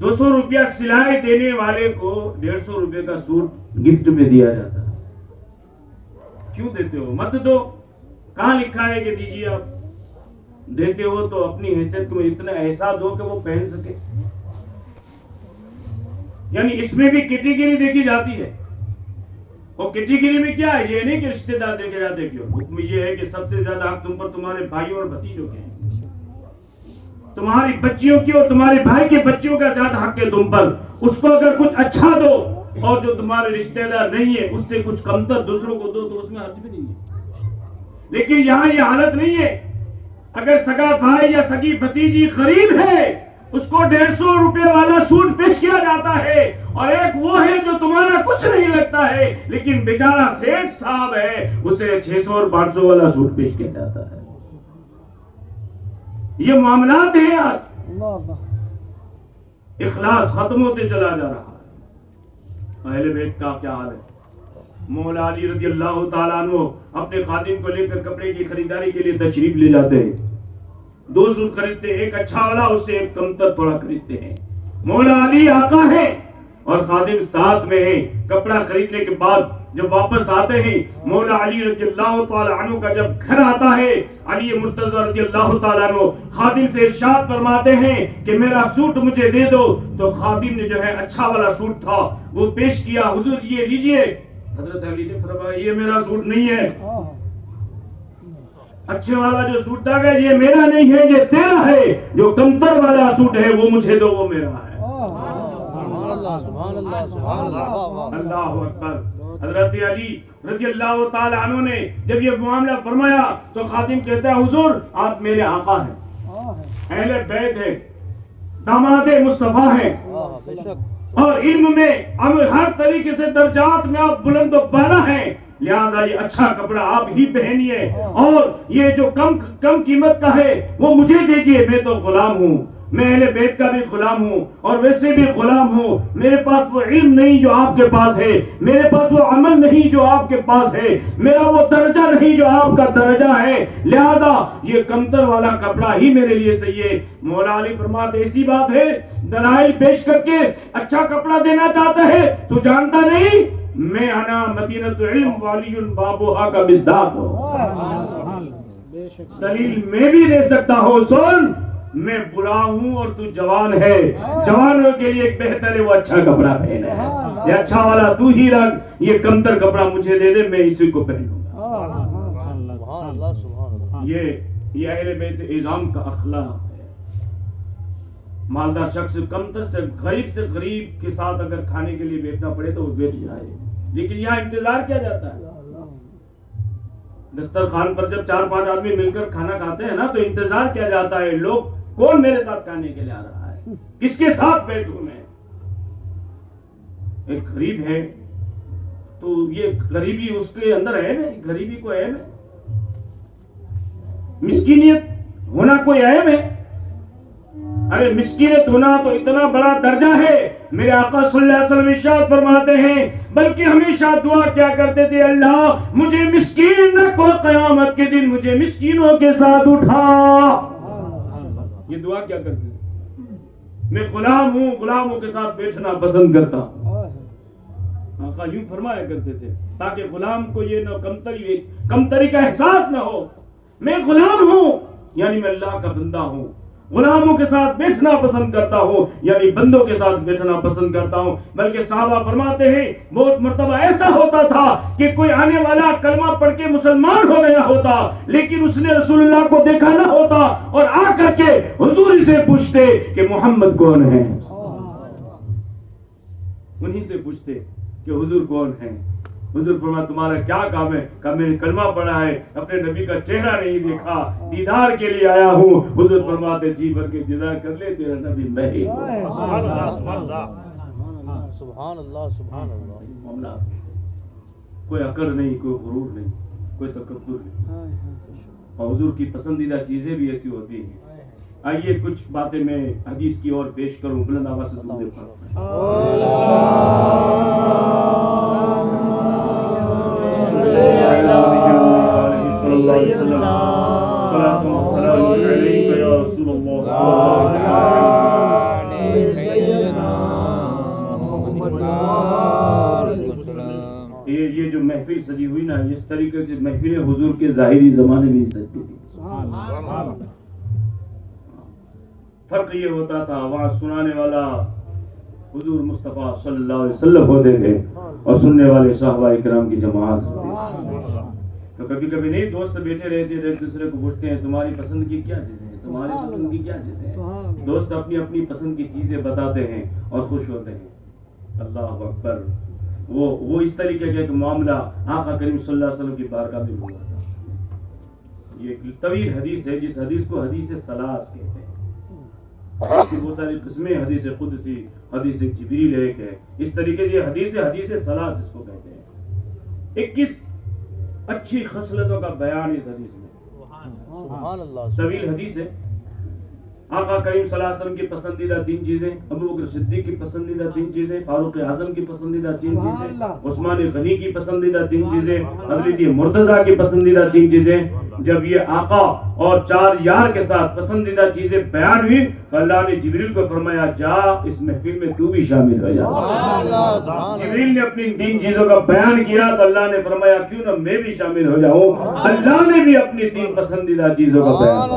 200 रुपया सिलाई देने वाले को 150 रुपये का सूट गिफ्ट में दिया जाता है। क्यों देते हो? मत दो, कहां लिखा है कि दीजिए? आप देते हो तो अपनी हैसियत को इतना ऐसा दो कि वो पहन सके। यानी इसमें भी कैटेगरी देखी जाती है। और कैटेगरी में क्या है, ये नहीं कि रिश्तेदार देखे जाते, क्यों? हुक्म ये है कि सबसे ज्यादा हक तुम पर तुम्हारे भाइयों और भतीजों के हैं, तुम्हारी बच्चियों की और तुम्हारे भाई के बच्चियों का ज्यादा हक है तुम पर। उसको अगर कुछ अच्छा दो और जो तुम्हारे रिश्तेदार नहीं है उससे कुछ कमतर दूसरों को दो तो उसमें हर्ज भी नहीं है। लेकिन यहाँ ये हालत नहीं है। अगर सगा भाई या सगी भतीजी गरीब है उसको 150 रुपए वाला सूट पेश किया जाता है, और एक वो है जो तुम्हारा कुछ नहीं लगता है लेकिन बेचारा सेठ साहब है, उसे 600 और 500 वाला सूट पेश किया जाता है। ये मामलात हैं आज, इखलास खत्म होते चला जा रहा है। अहले बैत का क्या हाल है? मौला अली रज़ियल्लाहु ताला अन्हु अपने खादिम को लेकर कपड़े की खरीदारी के लिए तशरीफ ले जाते हैं। 2 सूट खरीदते हैं, एक अच्छा वाला, उससे एक कमतर थोड़ा खरीदते हैं। मौला अली आका है और खादिम साथ में है। कपड़ा खरीदने के बाद जब वापस आते हैं, मौला अली रज़ियल्लाहु ताला अन्हु का जब घर आता है, अली मुर्तज़ा रज़ियल्लाहु ताला अन्हु खादिम से इरशाद फरमाते हैं कि मेरा सूट मुझे दे दो। तो खादिम ने जो है अच्छा वाला सूट था वो पेश किया, हुजूर ये लीजिए। हजरत अली ने फरमाया ये मेरा सूट नहीं है, अच्छे वाला जो सूट था ये मेरा नहीं है, ये तेरा है। जो कमतर वाला सूट है वो मुझे दो, वो मेरा है। अल्लाह अकबर। हजरत अली रज़ियल्लाहु ताला अन्हु ने जब ये मामला फरमाया तो खादिम कहता है हुजूर आप मेरे आका हैं, अहले बैत है, दामाद मुस्तफा हैं और इल्म में हर तरीके से दर्जात में आप बुलंद बाला हैं। लिहाजा ये अच्छा कपड़ा आप ही पहनिए और ये जो कम कीमत का है वो मुझे दीजिए। मैं तो गुलाम हूँ, मैं अहले बैत का भी गुलाम हूँ और वैसे भी गुलाम हूँ। मेरे पास वो इल्म नहीं जो आपके पास है, मेरे पास वो अमल नहीं जो आपके पास है, मेरा वो दर्जा नहीं जो आपका दर्जा है। लिहाजा ये कमतर वाला कपड़ा ही मेरे लिए सही है। मौला अली फरमाते ऐसी बात है, दलाइल पेश करके अच्छा कपड़ा देना चाहता है, तू जानता नहीं मैं अना मदीनतुल इल्म वालियुन बाबुहा का मिज़दाक हूँ। दलील मैं भी दे सकता हूँ, सुन मैं बुरा हूँ और तू जवान है। जवानों के लिए एक बेहतर है वो अच्छा कपड़ा पहने है। ये अच्छा वाला तू ही रख, ये कमतर कपड़ा मुझे दे दे, मैं इसी को पहनूंगा। ये अहले बैत इज़ाम का अखलाक है। मालदार शख्स कमतर से गरीब के साथ अगर खाने के लिए बैठना पड़े तो वो बैठ जाए, लेकिन यहाँ इंतजार किया जाता है। दस्तरखान पर जब 4-5 आदमी मिलकर खाना खाते हैं ना तो इंतजार किया जाता है, लोग कौन मेरे साथ खाने के लिए आ रहा है, किसके साथ बैठूं मैं। एक गरीब है तो ये गरीबी उसके अंदर है में, गरीबी को है में, मिस्कीनियत होना कोई ऐब है? अरे मिस्कीनियत होना तो इतना बड़ा दर्जा है। मेरे आका सल्लल्लाहु अलैहि वसल्लम इरशाद फरमाते हैं, बल्कि हमेशा दुआ क्या करते थे, अल्लाह मुझे मिस्कीन न को, क़यामत के दिन मुझे मिस्कीनों के साथ उठा। ये दुआ क्या करते थे? मैं गुलाम हूँ, गुलामों के साथ बैठना पसंद करता हूँ। आका यूं फरमाया करते थे ताकि गुलाम को ये न कमतरी का एहसास न हो। मैं गुलाम हूँ यानी मैं अल्लाह का बंदा हूँ, गुलामों के साथ बैठना पसंद करता हूँ यानी बंदों के साथ बैठना पसंद करता हूँ। बल्कि साहबा फरमाते हैं बहुत मर्तबा ऐसा होता था कि कोई आने वाला कलमा पढ़ के मुसलमान हो गया होता, लेकिन उसने रसूलुल्लाह को देखा ना होता और आकर के हुजूर से पूछते कि मोहम्मद कौन है। उन्हीं से पूछते कि हुजूर कौन है। हुजूर फरमाते तुम्हारा क्या काम है? कहा मैंने कलमा पढ़ा है, अपने नबी का चेहरा नहीं देखा, दीदार के लिए आया हूँ। हुजूर फरमाते जी भर के दीदार कर ले, तेरा नबी मैं ही हूँ। सुभान अल्लाह, सुभान अल्लाह। कोई अकड़ नहीं, कोई गुरूर नहीं, कोई तकब्बुर नहीं। और हुजूर की पसंदीदा चीजें भी ऐसी होती हैं। आइए कुछ बातें मैं हदीस की ओर पेश करूं, बुलंद आवाज से दुरूद ये जो महफिल सजी हुई ना, इस तरीके की महफिलें हुजूर के ज़ाहिरी ज़माने में सजती थी। फर्क ये होता था वहाँ सुनाने वाला हुजूर मुस्तफ़ा सल्लल्लाहु अलैहि वसल्लम होते थे और सुनने वाले सहाबा इकराम की जमात होती थी। तो कभी कभी नहीं दोस्त बैठे रहते थे, एक दूसरे को पूछते हैं तुम्हारी पसंद की क्या चीज़ें हैं, तुम्हारी पसंद की क्या चीज़ें हैं। दोस्त अपनी अपनी पसंद की चीज़ें बताते हैं और खुश होते हैं। अल्लाह अकबर। वो इस तरीके का एक मामला आका करीम सल्लल्लाहु अलैहि वसल्लम की बारगाह में हुआ था। ये एक तवील हदीस है, जिस हदीस को हदीस सलास कहते हैं। बहुत सारी किस्में, हदीस कुदसी, हदीस जिब्रील एक है, इस तरीके से हदीस सलास इसको कहते हैं। 21 अच्छी खसलतों का बयान इस हदीस में। सुभान अल्लाह। तवील हदीस है। आका करीम सल्लल्लाहु अलैहि वसल्लम की पसंदीदा 3 चीजें, अबू बकर सिद्दीक की पसंदीदा 3 चीजें, फारूक आजम की पसंदीदा 3 चीजें, उस्मान गनी की पसंदीदा 3 चीजें, हजरत मुर्तजा की पसंदीदा 3 चीजें। जब ये आका और 4 यार के साथ पसंदीदा चीजें बयान हुई तो अल्लाह ने जिब्रील को फरमाया जा इस महफिल में तू भी शामिल हो जा। जिब्रील ने अपनी 3 चीजों का बयान किया तो अल्लाह ने फरमाया क्यों ना मैं भी शामिल हो जाऊं। अल्लाह ने भी अपनी 3 पसंदीदा चीजों का बयान।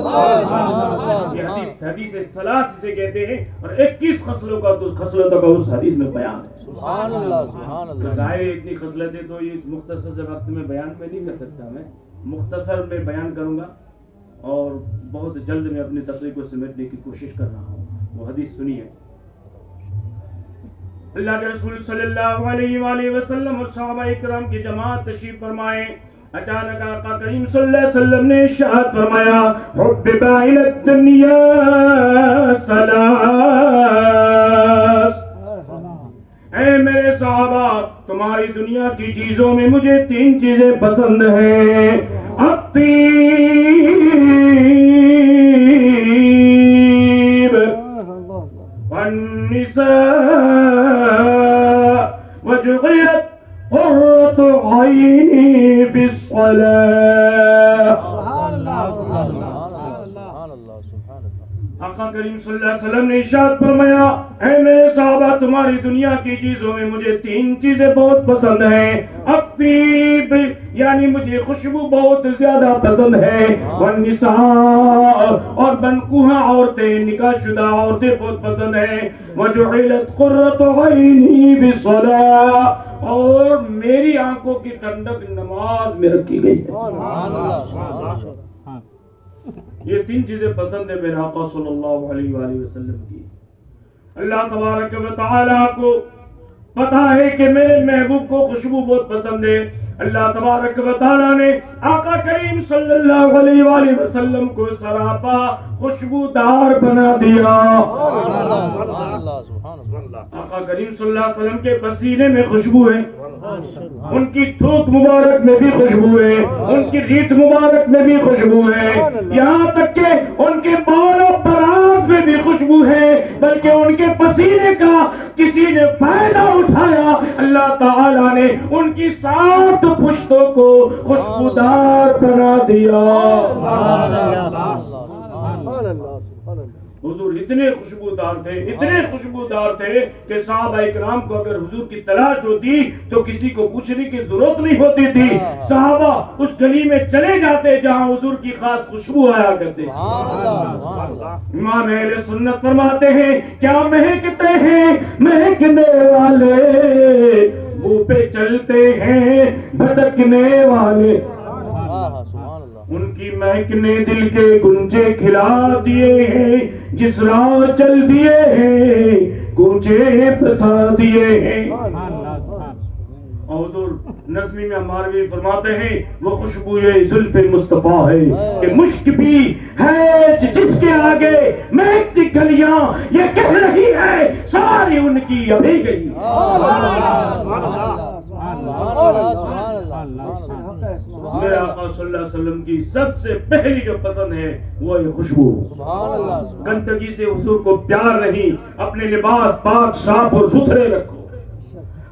ये हदीस सलास से कहते हैं और 21 खसलतों का उस हदीस में बयान है। सुभान अल्लाह, सुभान अल्लाह। जाहिर इतनी खसलतें तो ये मुख्तसर से वक्त में बयान में नहीं कर सकता, मैं मुख्तसर में बयान करूंगा और बहुत जल्द मैं अपनी तकरीर को समेटने की कोशिश कर रहा हूँ। वो हदीस सुनिए। अल्लाह के रसूल सल्लल्लाहु अलैहि वसल्लम और सहाबा इकराम की जमात तशरीफ फरमाए। अचानक आका करीम सल्लल्लाहु अलैहि वसल्लम ने इरशाद फरमाया, हुब्बिबा इला दुनिया सलास, ऐ मेरे सहाबा, तुम्हारी दुनिया की चीजों में मुझे 3 चीजें पसंद हैं। अत्तीब वन्निसा वजुगिलत कुर्रतु ऐनी फिस्सलाह। आका करीम सल्लल्लाहु अलैहि वसल्लम ने इरशाद फरमाया, ऐ मेरे सहाबा, तुम्हारी दुनिया की चीजों में मुझे 3 चीजें बहुत पसंद हैं। अत्तीब यानी मुझे खुशबू बहुत ज्यादा पसंद है। वन्निसा और बनकुहा औरतें, निकाहशुदा औरतें बहुत पसंद है। वजुइलत कुर्रतु ऐनी फिस्सलाह, और मेरी आंखों की ठंडक नमाज में रखी गई है। ये 3 चीजें पसंद है मेरे आका सल्लल्लाहु अलैहि वसल्लम की। अल्लाह तबारक व तआला को पता है कि मेरे महबूब को खुशबू बहुत पसंद है। अल्लाह तबारक व तआला ने आका करीम सल्लल्लाहु अलैहि वसल्लम को सरापा खुशबूदार बना दिया। आका करीम सल्लल्लाहु अलैहि वसल्लम के पसीने में खुशबू है, उनकी थूक मुबारक में भी खुशबू है, उनकी रीत मुबारक में भी खुशबू है, यहाँ तक के उनके बालों बराज में भी खुशबू है। बल्कि उनके पसीने का किसी ने फायदा उठाया, अल्लाह ताला ने उनकी 7 पुश्तों को खुशबूदार बना दिया। हुजूर इतने खुशबूदार थे, इतने खुशबूदार थे कि सहाबा इकराम को अगर हुजूर की तलाश होती तो किसी को पूछने की जरूरत नहीं होती थी। सहाबा उस गली में चले जाते जहां हुजूर की खास खुशबू आया करते। इमाम अहले सुन्नत फरमाते हैं, क्या महकते हैं महकने वाले, मुंह पे चलते हैं भटकने वाले, उनकी महक ने दिल के गुंजे खिला दिए हैं, जिस राह चल दिए हैं गुंजे बसा दिए हैं। हुजूर नज़्मी में हमारे फरमाते हैं, वो खुशबू जुल्फ़े मुस्तफ़ा है कि मुश्क भी है जिसके आगे महकती गलियां ये कह रही है सारी उनकी अभी गई। मेरे आका सल्लल्लाहु अलैहि वसल्लम की सबसे पहली जो पसंद है वो ये खुशबू। गंदगी से हुजूर को प्यार नहीं। अपने लिबास पाक साफ और सुथरे रखो,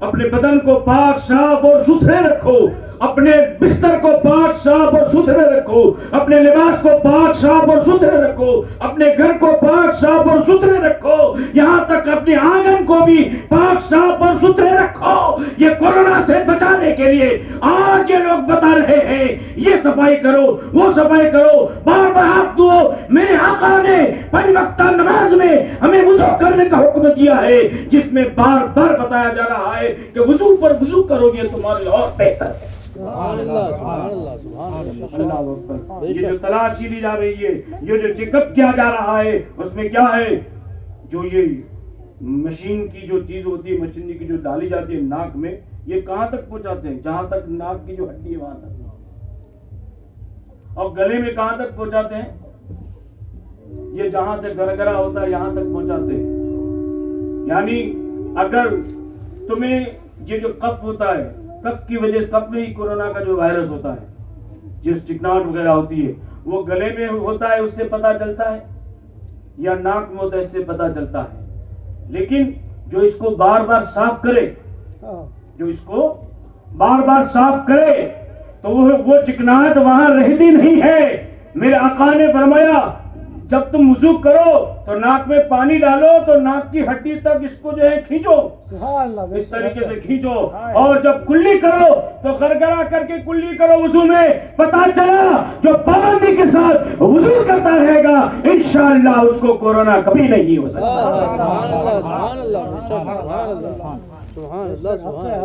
अपने बदन को पाक साफ और सुथरे रखो, अपने बिस्तर को पाक साफ और सुथरे रखो, अपने लिबास को पाक साफ और सुथरे रखो, अपने घर को पाक साफ और सुथरे रखो, यहाँ तक अपने आंगन को भी पाक साफ और सुथरे रखो। ये कोरोना से बचाने के लिए आज ये लोग बता रहे हैं ये सफाई करो, वो सफाई करो, बार बार हाथ धो। मेरे आका ने 5 वक्त नमाज में हमें वुजू करने का हुक्म दिया है, जिसमें बार बार बताया जा रहा है कि वुजू पर वुजू करोगे तुम्हारे लिए और बेहतर है। ये जो तलाशी ली जा रही है, ये जो चेकअप किया जा रहा है, उसमें क्या है, जो ये मशीन की जो चीज होती है, मशीन की जो डाली जाती है नाक में, ये कहां तक पहुंचाते हैं? जहां तक नाक की जो हड्डी है वहां तक। और गले में कहां तक पहुंचाते हैं? ये जहां से गरगरा होता है यहां तक पहुंचाते हैं। यानी अगर तुम्हें ये जो कफ होता है, कफ की वजह से, कफ में ही कोरोना का जो वायरस होता है, जिस चिकनाहट वगैरह होती है, वो गले में होता है उससे पता चलता है, या नाक में होता है इससे पता चलता है। लेकिन जो इसको बार बार साफ करे, जो इसको बार बार साफ करे, तो वो चिकनाहट वहां रहती नहीं है। मेरे आका ने फरमाया, जब तुम वुजू करो तो नाक में पानी डालो, तो नाक की हड्डी तक इसको जो है खींचो, इस तरीके से खींचो, और जब कुल्ली करो तो गरगरा करके कुल्ली करो वुजू में। पता चला जो पाबंदी के साथ वुजू करता रहेगा इंशाअल्लाह उसको कोरोना कभी नहीं हो सकता।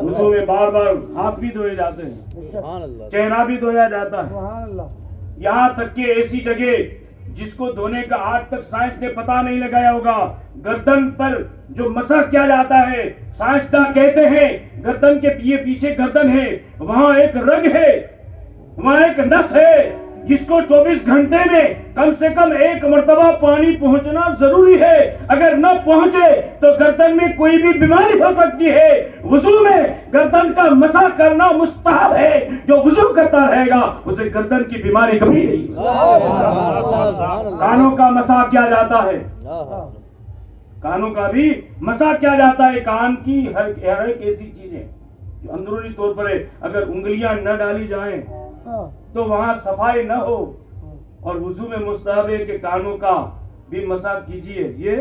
वुजू में बार बार हाथ भी धोए जाते हैं, चेहरा भी धोया जाता है, यहाँ तक कि ऐसी जगह जिसको धोने का आज तक साइंस ने पता नहीं लगाया होगा, गर्दन पर जो मसा किया जाता है, साइंसदान कहते हैं गर्दन के पीछे गर्दन है, वहां एक रग है, वहां एक नस है जिसको 24 घंटे में कम से कम एक मर्तबा पानी पहुंचना जरूरी है। अगर न पहुंचे तो गर्दन में कोई भी बीमारी हो सकती है। वुजू में गर्दन का मसा करना मुस्तहब है। जो वुजू करता रहेगा उसे गर्दन की बीमारी कभी नहीं। कानों का मसा किया जाता है, कानों का भी मसा किया जाता है। कान की हर एक ऐसी चीजें जो अंदरूनी तौर पर है, अगर उंगलियां न डाली जाएं तो वहां सफाई न हो। और वुजू में मुस्तहब है कि कानों का भी मसा कीजिए, ये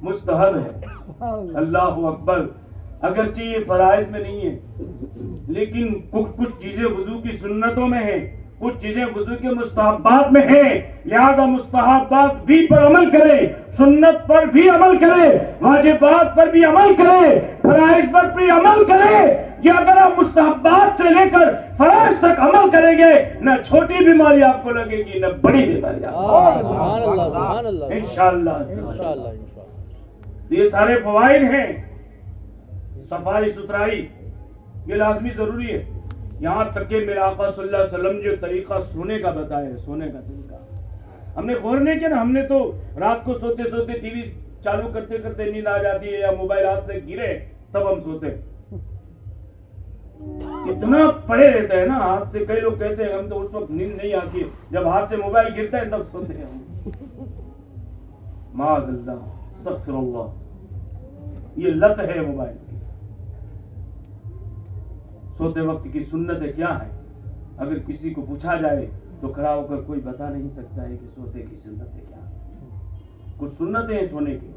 मुस्तहब है। अल्लाह अकबर। अगरचे ये फराइज में नहीं है, लेकिन कुछ चीजें वुजू की सुन्नतों में है, कुछ चीजें वुजू के मुस्तहबात में है। लिहाजा मुस्तहबात भी पर अमल करे, सुन्नत पर भी अमल करे, वाजिबात पर भी अमल करे, फराइज पर भी अमल करे। कि अगर आप मुस्तहबात से लेकर फराइज तक अमल करेंगे, न छोटी बीमारी आपको लगेगी न बड़ी बीमारी आपको। इंशाअल्लाह ये सारे फवाइद हैं। सफाई सुथराई ये लाजमी जरूरी है। यहाँ तक कि मेरे आका सल्लल्लाहु अलैहि वसल्लम जो तरीका सोने का बताया है, सोने का तरीका हमने गौर नहीं किया ना। हमने तो रात को सोते सोते टीवी चालू करते करते नींद आ जाती है, या मोबाइल हाथ से गिरे तब हम सोते। इतना पड़े रहते हैं ना हाथ से। कई लोग कहते हैं हम तो उस वक्त नींद नहीं आती है जब हाथ से मोबाइल गिरता है तब सोते हैं हम। माज़अल्लाह, अस्तग़फिरुल्लाह। ये लत है मोबाइल की। सोते वक्त की सुन्नतें क्या है? अगर किसी को पूछा जाए तो खड़ा होकर कोई बता नहीं सकता है कि सोते की सुन्नतें क्या है। कुछ सुन्नतें हैं सोने की।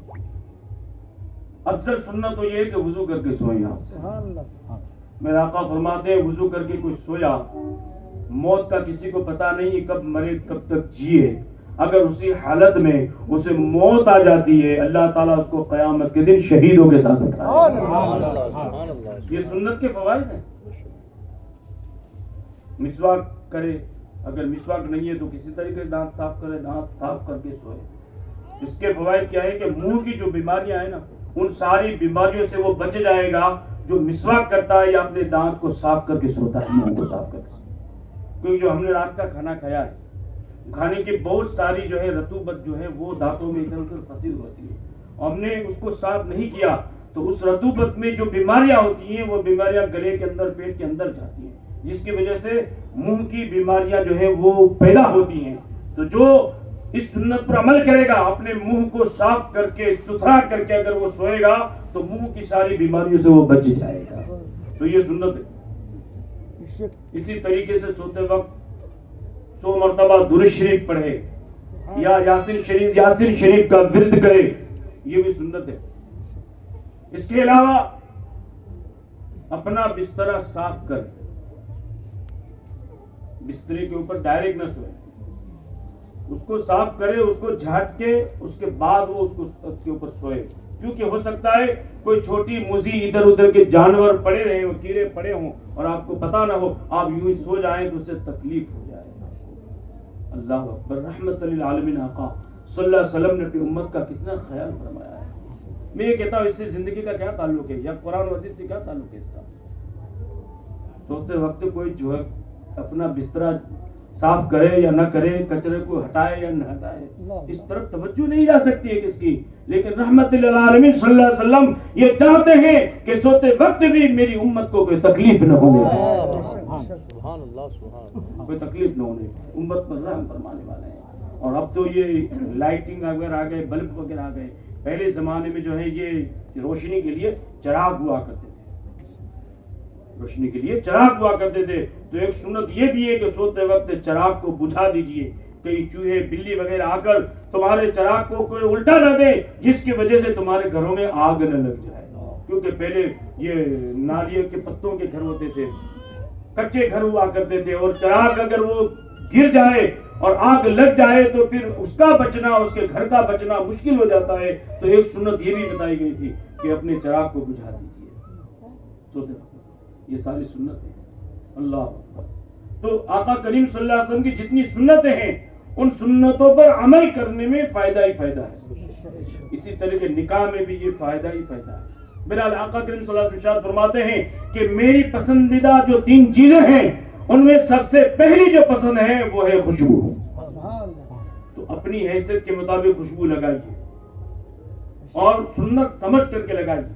अफजल सुन्नत तो ये है कि वुजू करके सोएं आप। मेरे आका फरमाते हैं वुजू करके कोई सोया, मौत का किसी को पता नहीं कब मरे कब तक जिए। अगर उसी हालत में उसे मौत आ जाती है, अल्लाह ताला उसको क़यामत के दिन शहीदों के साथ उठाएगा। ये सुन्नत के फवाइद हैं। मिसवाक करे, अगर मिसवाक नहीं है तो किसी तरीके से दांत साफ करे, दांत साफ करके सोए। इसके फवाइद क्या है कि मुंह की जो बीमारियां है ना, उन सारी बीमारियों से वो बच जाएगा जो मिसवाक करता है या अपने दांत को साफ करके सोता है, मुंह को साफ करके। क्योंकि जो हमने रात का खाना खाया है, खाने की बहुत सारी जो है रतूबत जो है वो दांतों में इधर उधर फंसी होती है, और हमने उसको साफ नहीं किया तो उस रतूबत में जो बीमारियां होती हैं वो बीमारियां गले के अंदर, पेट के अंदर जाती हैं, जिसकी वजह से मुंह की बीमारियां जो है वो पैदा होती हैं। तो जो इस सुन्नत पर अमल करेगा, अपने मुंह को साफ करके सुथरा करके अगर वो सोएगा तो मुंह की सारी बीमारियों से वो बच जाएगा। तो ये सुन्नत है। इसी तरीके से सोते वक्त 100 मरतबा दुरूद शरीफ पढ़े या यासीन शरीफ का विर्द करे, ये भी सुन्नत है। इसके अलावा अपना बिस्तरा साफ कर, बिस्तरे के ऊपर डायरेक्ट न सोए, उसको साफ करे, उसको झाट के उसके बाद वो उसके ऊपर सोए। क्योंकि हो सकता है कोई छोटी मुजी इधर उधर के जानवर पड़े रहे हो, कीड़े पड़े हों और आपको पता ना हो, आप यूं ही सो जाएं तो उससे तकलीफ हो जाए। अल्लाह अकबर। रहमतुल लिल आलमीन आका सल्लल्लाहु अलैहि वसल्लम ने अपनी उम्मत का कितना ख्याल फरमाया है। मैं ये कहता हूँ इससे जिंदगी का क्या ताल्लुक है, या कुरान और हदीस से क्या ताल्लुक है इसका? सोते वक्त कोई जो है अपना बिस्तरा साफ करे या न करे, कचरे को हटाए या न हटाए, इस तरफ तवज्जो नहीं जा सकती है किसकी। लेकिन रहमतुल लिल आलमीन सल्लल्लाहु अलैहि वसल्लम ये चाहते हैं कि सोते वक्त भी मेरी उम्मत को कोई तकलीफ न होने, कोई तकलीफ न होने, उम्मत पर रहम फरमाने वाले हैं। और अब तो ये लाइटिंग वगैरह आ गए, बल्ब वगैरह आ गए। पहले जमाने में जो है ये रोशनी के लिए चिराग हुआ करते थे, रोशनी के लिए चिराग हुआ करते थे। तो एक सुन्नत ये भी है कि सोते वक्त चिराग को बुझा दीजिए, कई चूहे बिल्ली वगैरह आकर तुम्हारे चिराग को कोई उल्टा न दे जिसकी वजह से तुम्हारे घरों में आग न लग जाए। क्योंकि पहले ये नारियल के पत्तों के घर होते थे, कच्चे घर हुआ करते थे, और चिराग अगर वो गिर जाए और आग लग जाए तो फिर उसका बचना, उसके घर का बचना मुश्किल हो जाता है। तो एक सुन्नत ये भी बताई गई थी कि अपने चिराग को बुझा दीजिए सोते वक्त। ये सारी सुन्नत है। अल्लाह। तो आका करीम सल्लल्लाहु अलैहि वसल्लम की जितनी सुन्नतें हैं उन सुन्नतों पर अमल करने में फायदा ही फायदा है। इसी तरह के निकाह में भी ये फायदा ही फायदा है। मेरा आका करीम सल्लल्लाहु अलैहि वसल्लम फरमाते हैं कि मेरी पसंदीदा जो 3 चीजें हैं उनमें सबसे पहली जो पसंद है वो है खुशबू। तो अपनी हैसियत के मुताबिक खुशबू लगाइए और सुन्नत समझ करके लगाइए।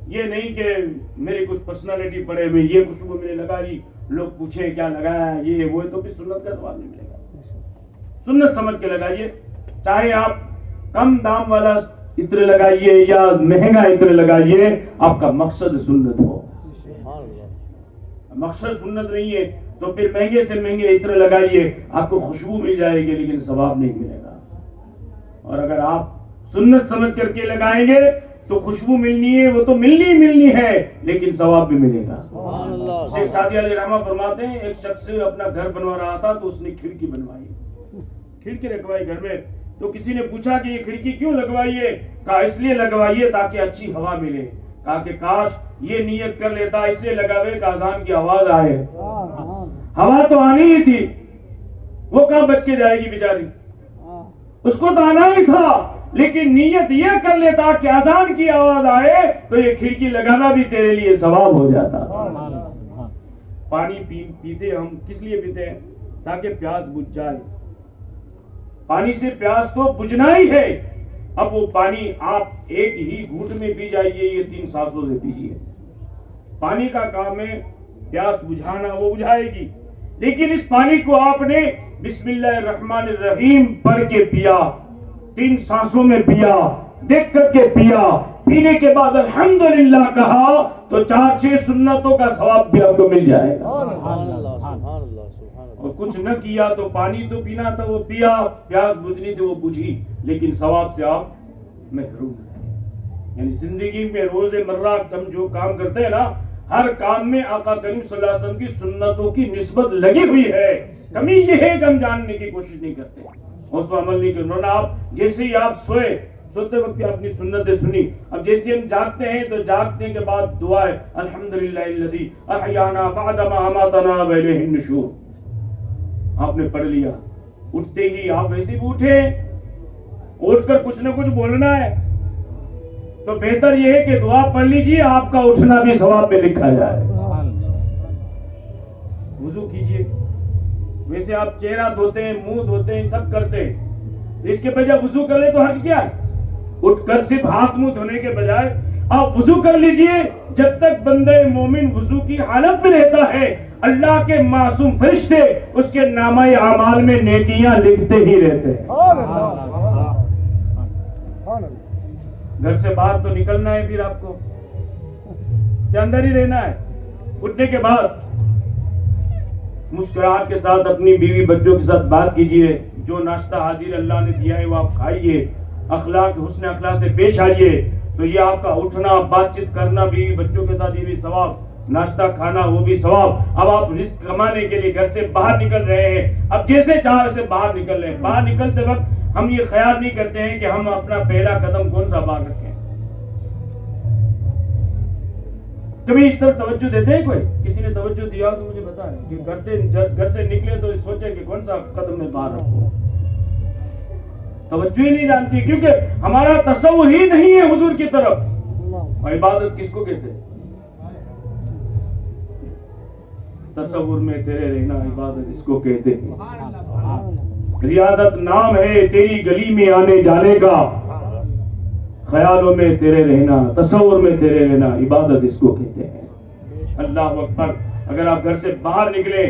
ये नहीं कि मेरी कुछ पर्सनालिटी पड़े हुए ये खुशबू मैंने लगाई, लोग पूछे क्या लगाया ये वो, तो फिर सुन्नत का सवाल नहीं मिलेगा। सुन्नत समझ के लगाइए, चाहे आप कम दाम वाला इत्र लगाइए या महंगा इत्र लगाइए, आपका मकसद सुन्नत हो। मकसद सुन्नत नहीं है तो फिर महंगे से महंगे इत्र लगाइए, आपको खुशबू मिल जाएगी लेकिन सवाब नहीं मिलेगा। और अगर आप सुन्नत समझ करके लगाएंगे तो खुशबू मिलनी है, वो तो मिलनी है, लेकिन सवाब भी मिलेगा। शेख सादी अली रहमा फरमाते हैं, एक शख्स अपना घर बनवा रहा था तो उसने खिड़की बनवाई, खिड़की रखवाई घर में। तो किसी ने पूछा कि ये खिड़की क्यों लगवाई है? कहा इसलिए लगवाइए ताकि अच्छी हवा मिले। कहा कि काश ये नियत कर लेता इसलिए लगावे कि अजान की आवाज आए। हवा तो आनी ही थी, वो कहां बच के जाएगी बेचारी, उसको तो आना ही था, लेकिन नियत ये कर लेता कि अजान की आवाज आए तो ये खिड़की लगाना भी तेरे लिए सवाब हो जाता। पानी पीते हम किस लिए पीते हैं? ताकि प्यास बुझ जाए। पानी से प्यास तो बुझना ही है। अब वो पानी आप एक ही घूंट में पी जाइए, ये 3 सांसों से पीजिए। पानी का काम है प्यास बुझाना, वो बुझाएगी। लेकिन इस पानी को आपने बिस्मिल्लाहिर्रहमानिर्रहीम पढ़ के पिया, 3 सांसों में पिया, देख करके पिया, पीने के बाद अल्हम्दुलिल्लाह कहा तो 4-6 सुन्नतों का सवाब भी आपको मिल जाएगा। और कुछ न किया तो पानी तो पीना था, वो पिया, प्यास बुझनी थी वो बुझी, लेकिन सवाब से आप महरूम हैं। यानी जिंदगी में रोज़मर्रा कम जो काम करते हैं ना, हर काम में आका करीम सल्लल्लाहु अलैहि वसल्लम की सुन्नतों की निस्बत लगी हुई है। कमी ये है कि हम जानने की कोशिश नहीं करते, उस पर अमल नहीं करते। आप जैसे ही आप सोते वक्त अपनी सुन्नतें सुनी, अब जैसे हम जागते हैं तो जागने के बाद दुआ है अल्हम्दुलिल्लाहिल्लज़ी अहयाना बअदा मा अमातना व इलैहिन नुशूर, आपने पढ़ लिया। उठते ही आप वैसे भी उठे, उठकर कुछ न कुछ बोलना है तो बेहतर यह है कि दुआ पढ़ लीजिए, आपका उठना भी सवाब में लिखा जाए। वुजू कीजिए, वैसे आप चेहरा धोते हैं, मुंह धोते हैं, सब करते हैं, इसके बजाय वुजू कर ले तो हर्ज क्या है? उठकर सिर्फ हाथ मुंह धोने के बजाय आप वुजू कर लीजिए। जब तक बंदे मोमिन वुजू की हालत में रहता है, अल्लाह के मासूम फरिश्ते उसके नामाए आमाल में नेकियां लिखते ही रहते हैं। घर से बाहर तो निकलना है, फिर आपको क्या अंदर ही रहना है? उठने के बाद मुस्कुराहट के साथ अपनी बीवी बच्चों के साथ बात कीजिए। जो नाश्ता हाजिर अल्लाह ने दिया है वो आप खाइए, अखलाक हुस्न अखलाक से पेश आइए। तो ये आपका उठना, बातचीत करना बीवी बच्चों के साथ, ये भी सवाब, नाश्ता खाना वो भी सवाब। अब आप रिस्क कमाने के लिए घर से बाहर निकल रहे हैं, अब जैसे चाह से बाहर निकल रहे हैं। बाहर निकलते वक्त हम ये ख्याल नहीं करते हैं कि हम अपना पहला कदम कौन सा बाहर रखें। कभी इस तरफ तवज्जो देते हैं? कोई किसी ने तवज्जो दिया तो मुझे बताएं कि घर से निकले तो सोचे कि कौन सा कदम में बाहर रखूं। तवज्जो ही नहीं जानती, क्योंकि हमारा तसव्वुर ही नहीं है हुजूर की तरफ। और इबादत किसको कहते हैं? तसव्वुर में तेरे रहना इबादत इसको कहते हैं। रियाजत नाम है तेरी गली में आने जाने का, ख्यालों में तेरे रहना, तसव्वुर में तेरे रहना, इबादत इसको कहते हैं। अल्लाह अकबर। अगर आप घर से बाहर निकले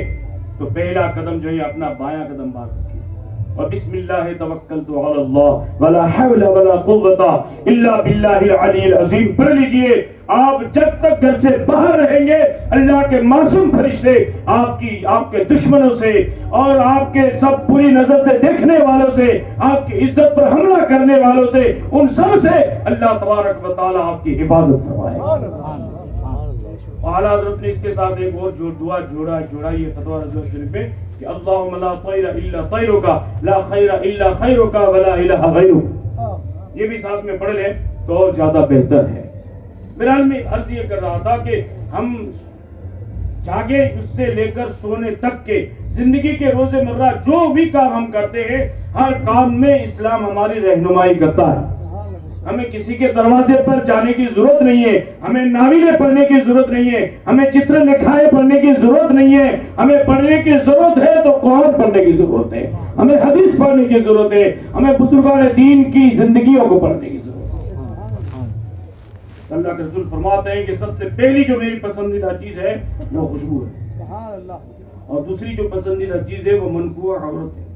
तो पहला कदम जो है अपना बायां कदम बाहर रखिए और बिस्मिल्लाह तवक्कलतु अल्लाह वला हौला वला कुव्वता इल्ला बिल्लाहिल अलील अज़ीम पढ़ लीजिए। आप जब तक घर से बाहर रहेंगे, अल्लाह के मासूम फरिश्ते आपके दुश्मनों से और आपके सब बुरी नजर से देखने वालों से, आपकी इज्जत पर हमला करने वालों से, उन सब से अल्लाह तबारक व तआला आपकी हिफाजत फरमाए। आला हज़रत ने इसके साथ एक और दुआ जोड़ाई है फतवा रज़वा शरीफ में कि अल्लाहुम्मा ला तैरा इल्ला तैरुका ला खैरा इल्ला खैरुका वला इलाहा गैरुक। ये भी साथ में पढ़ लें तो और ज्यादा बेहतर है। फिलहाल मैं अर्ज ये कर रहा था कि हम जागे उससे लेकर सोने तक के जिंदगी के रोज़मर्रा जो भी काम हम करते हैं, हर काम में इस्लाम हमारी रहनुमाई करता है। हमें किसी के दरवाजे पर जाने की जरूरत नहीं है, हमें नावीले पढ़ने की जरूरत नहीं है, हमें चित्र लिखाए पढ़ने की जरूरत नहीं है। हमें पढ़ने की जरूरत है तो कुरान पढ़ने की जरूरत है, हमें हदीस पढ़ने की जरूरत है, हमें बुजुर्गान दीन की जिंदगियों को पढ़ने की जरूरत है। अल्लाह के रसूल फरमाते हैं कि सबसे पहली जो मेरी पसंदीदा चीज है वो खुशबू है, और दूसरी जो पसंदीदा चीज है वो मनकुआ औरत है।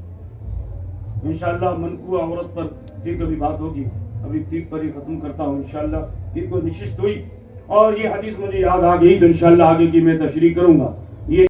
इंशाअल्लाह मनकुआ औरत पर फिर कभी बात होगी, अभी तीर पर ही खत्म करता हूँ। इंशाअल्लाह फिर कोई निशिस्त हुई और ये हदीस मुझे याद आ गई तो इंशाअल्लाह आगे की मैं तशरीह करूंगा।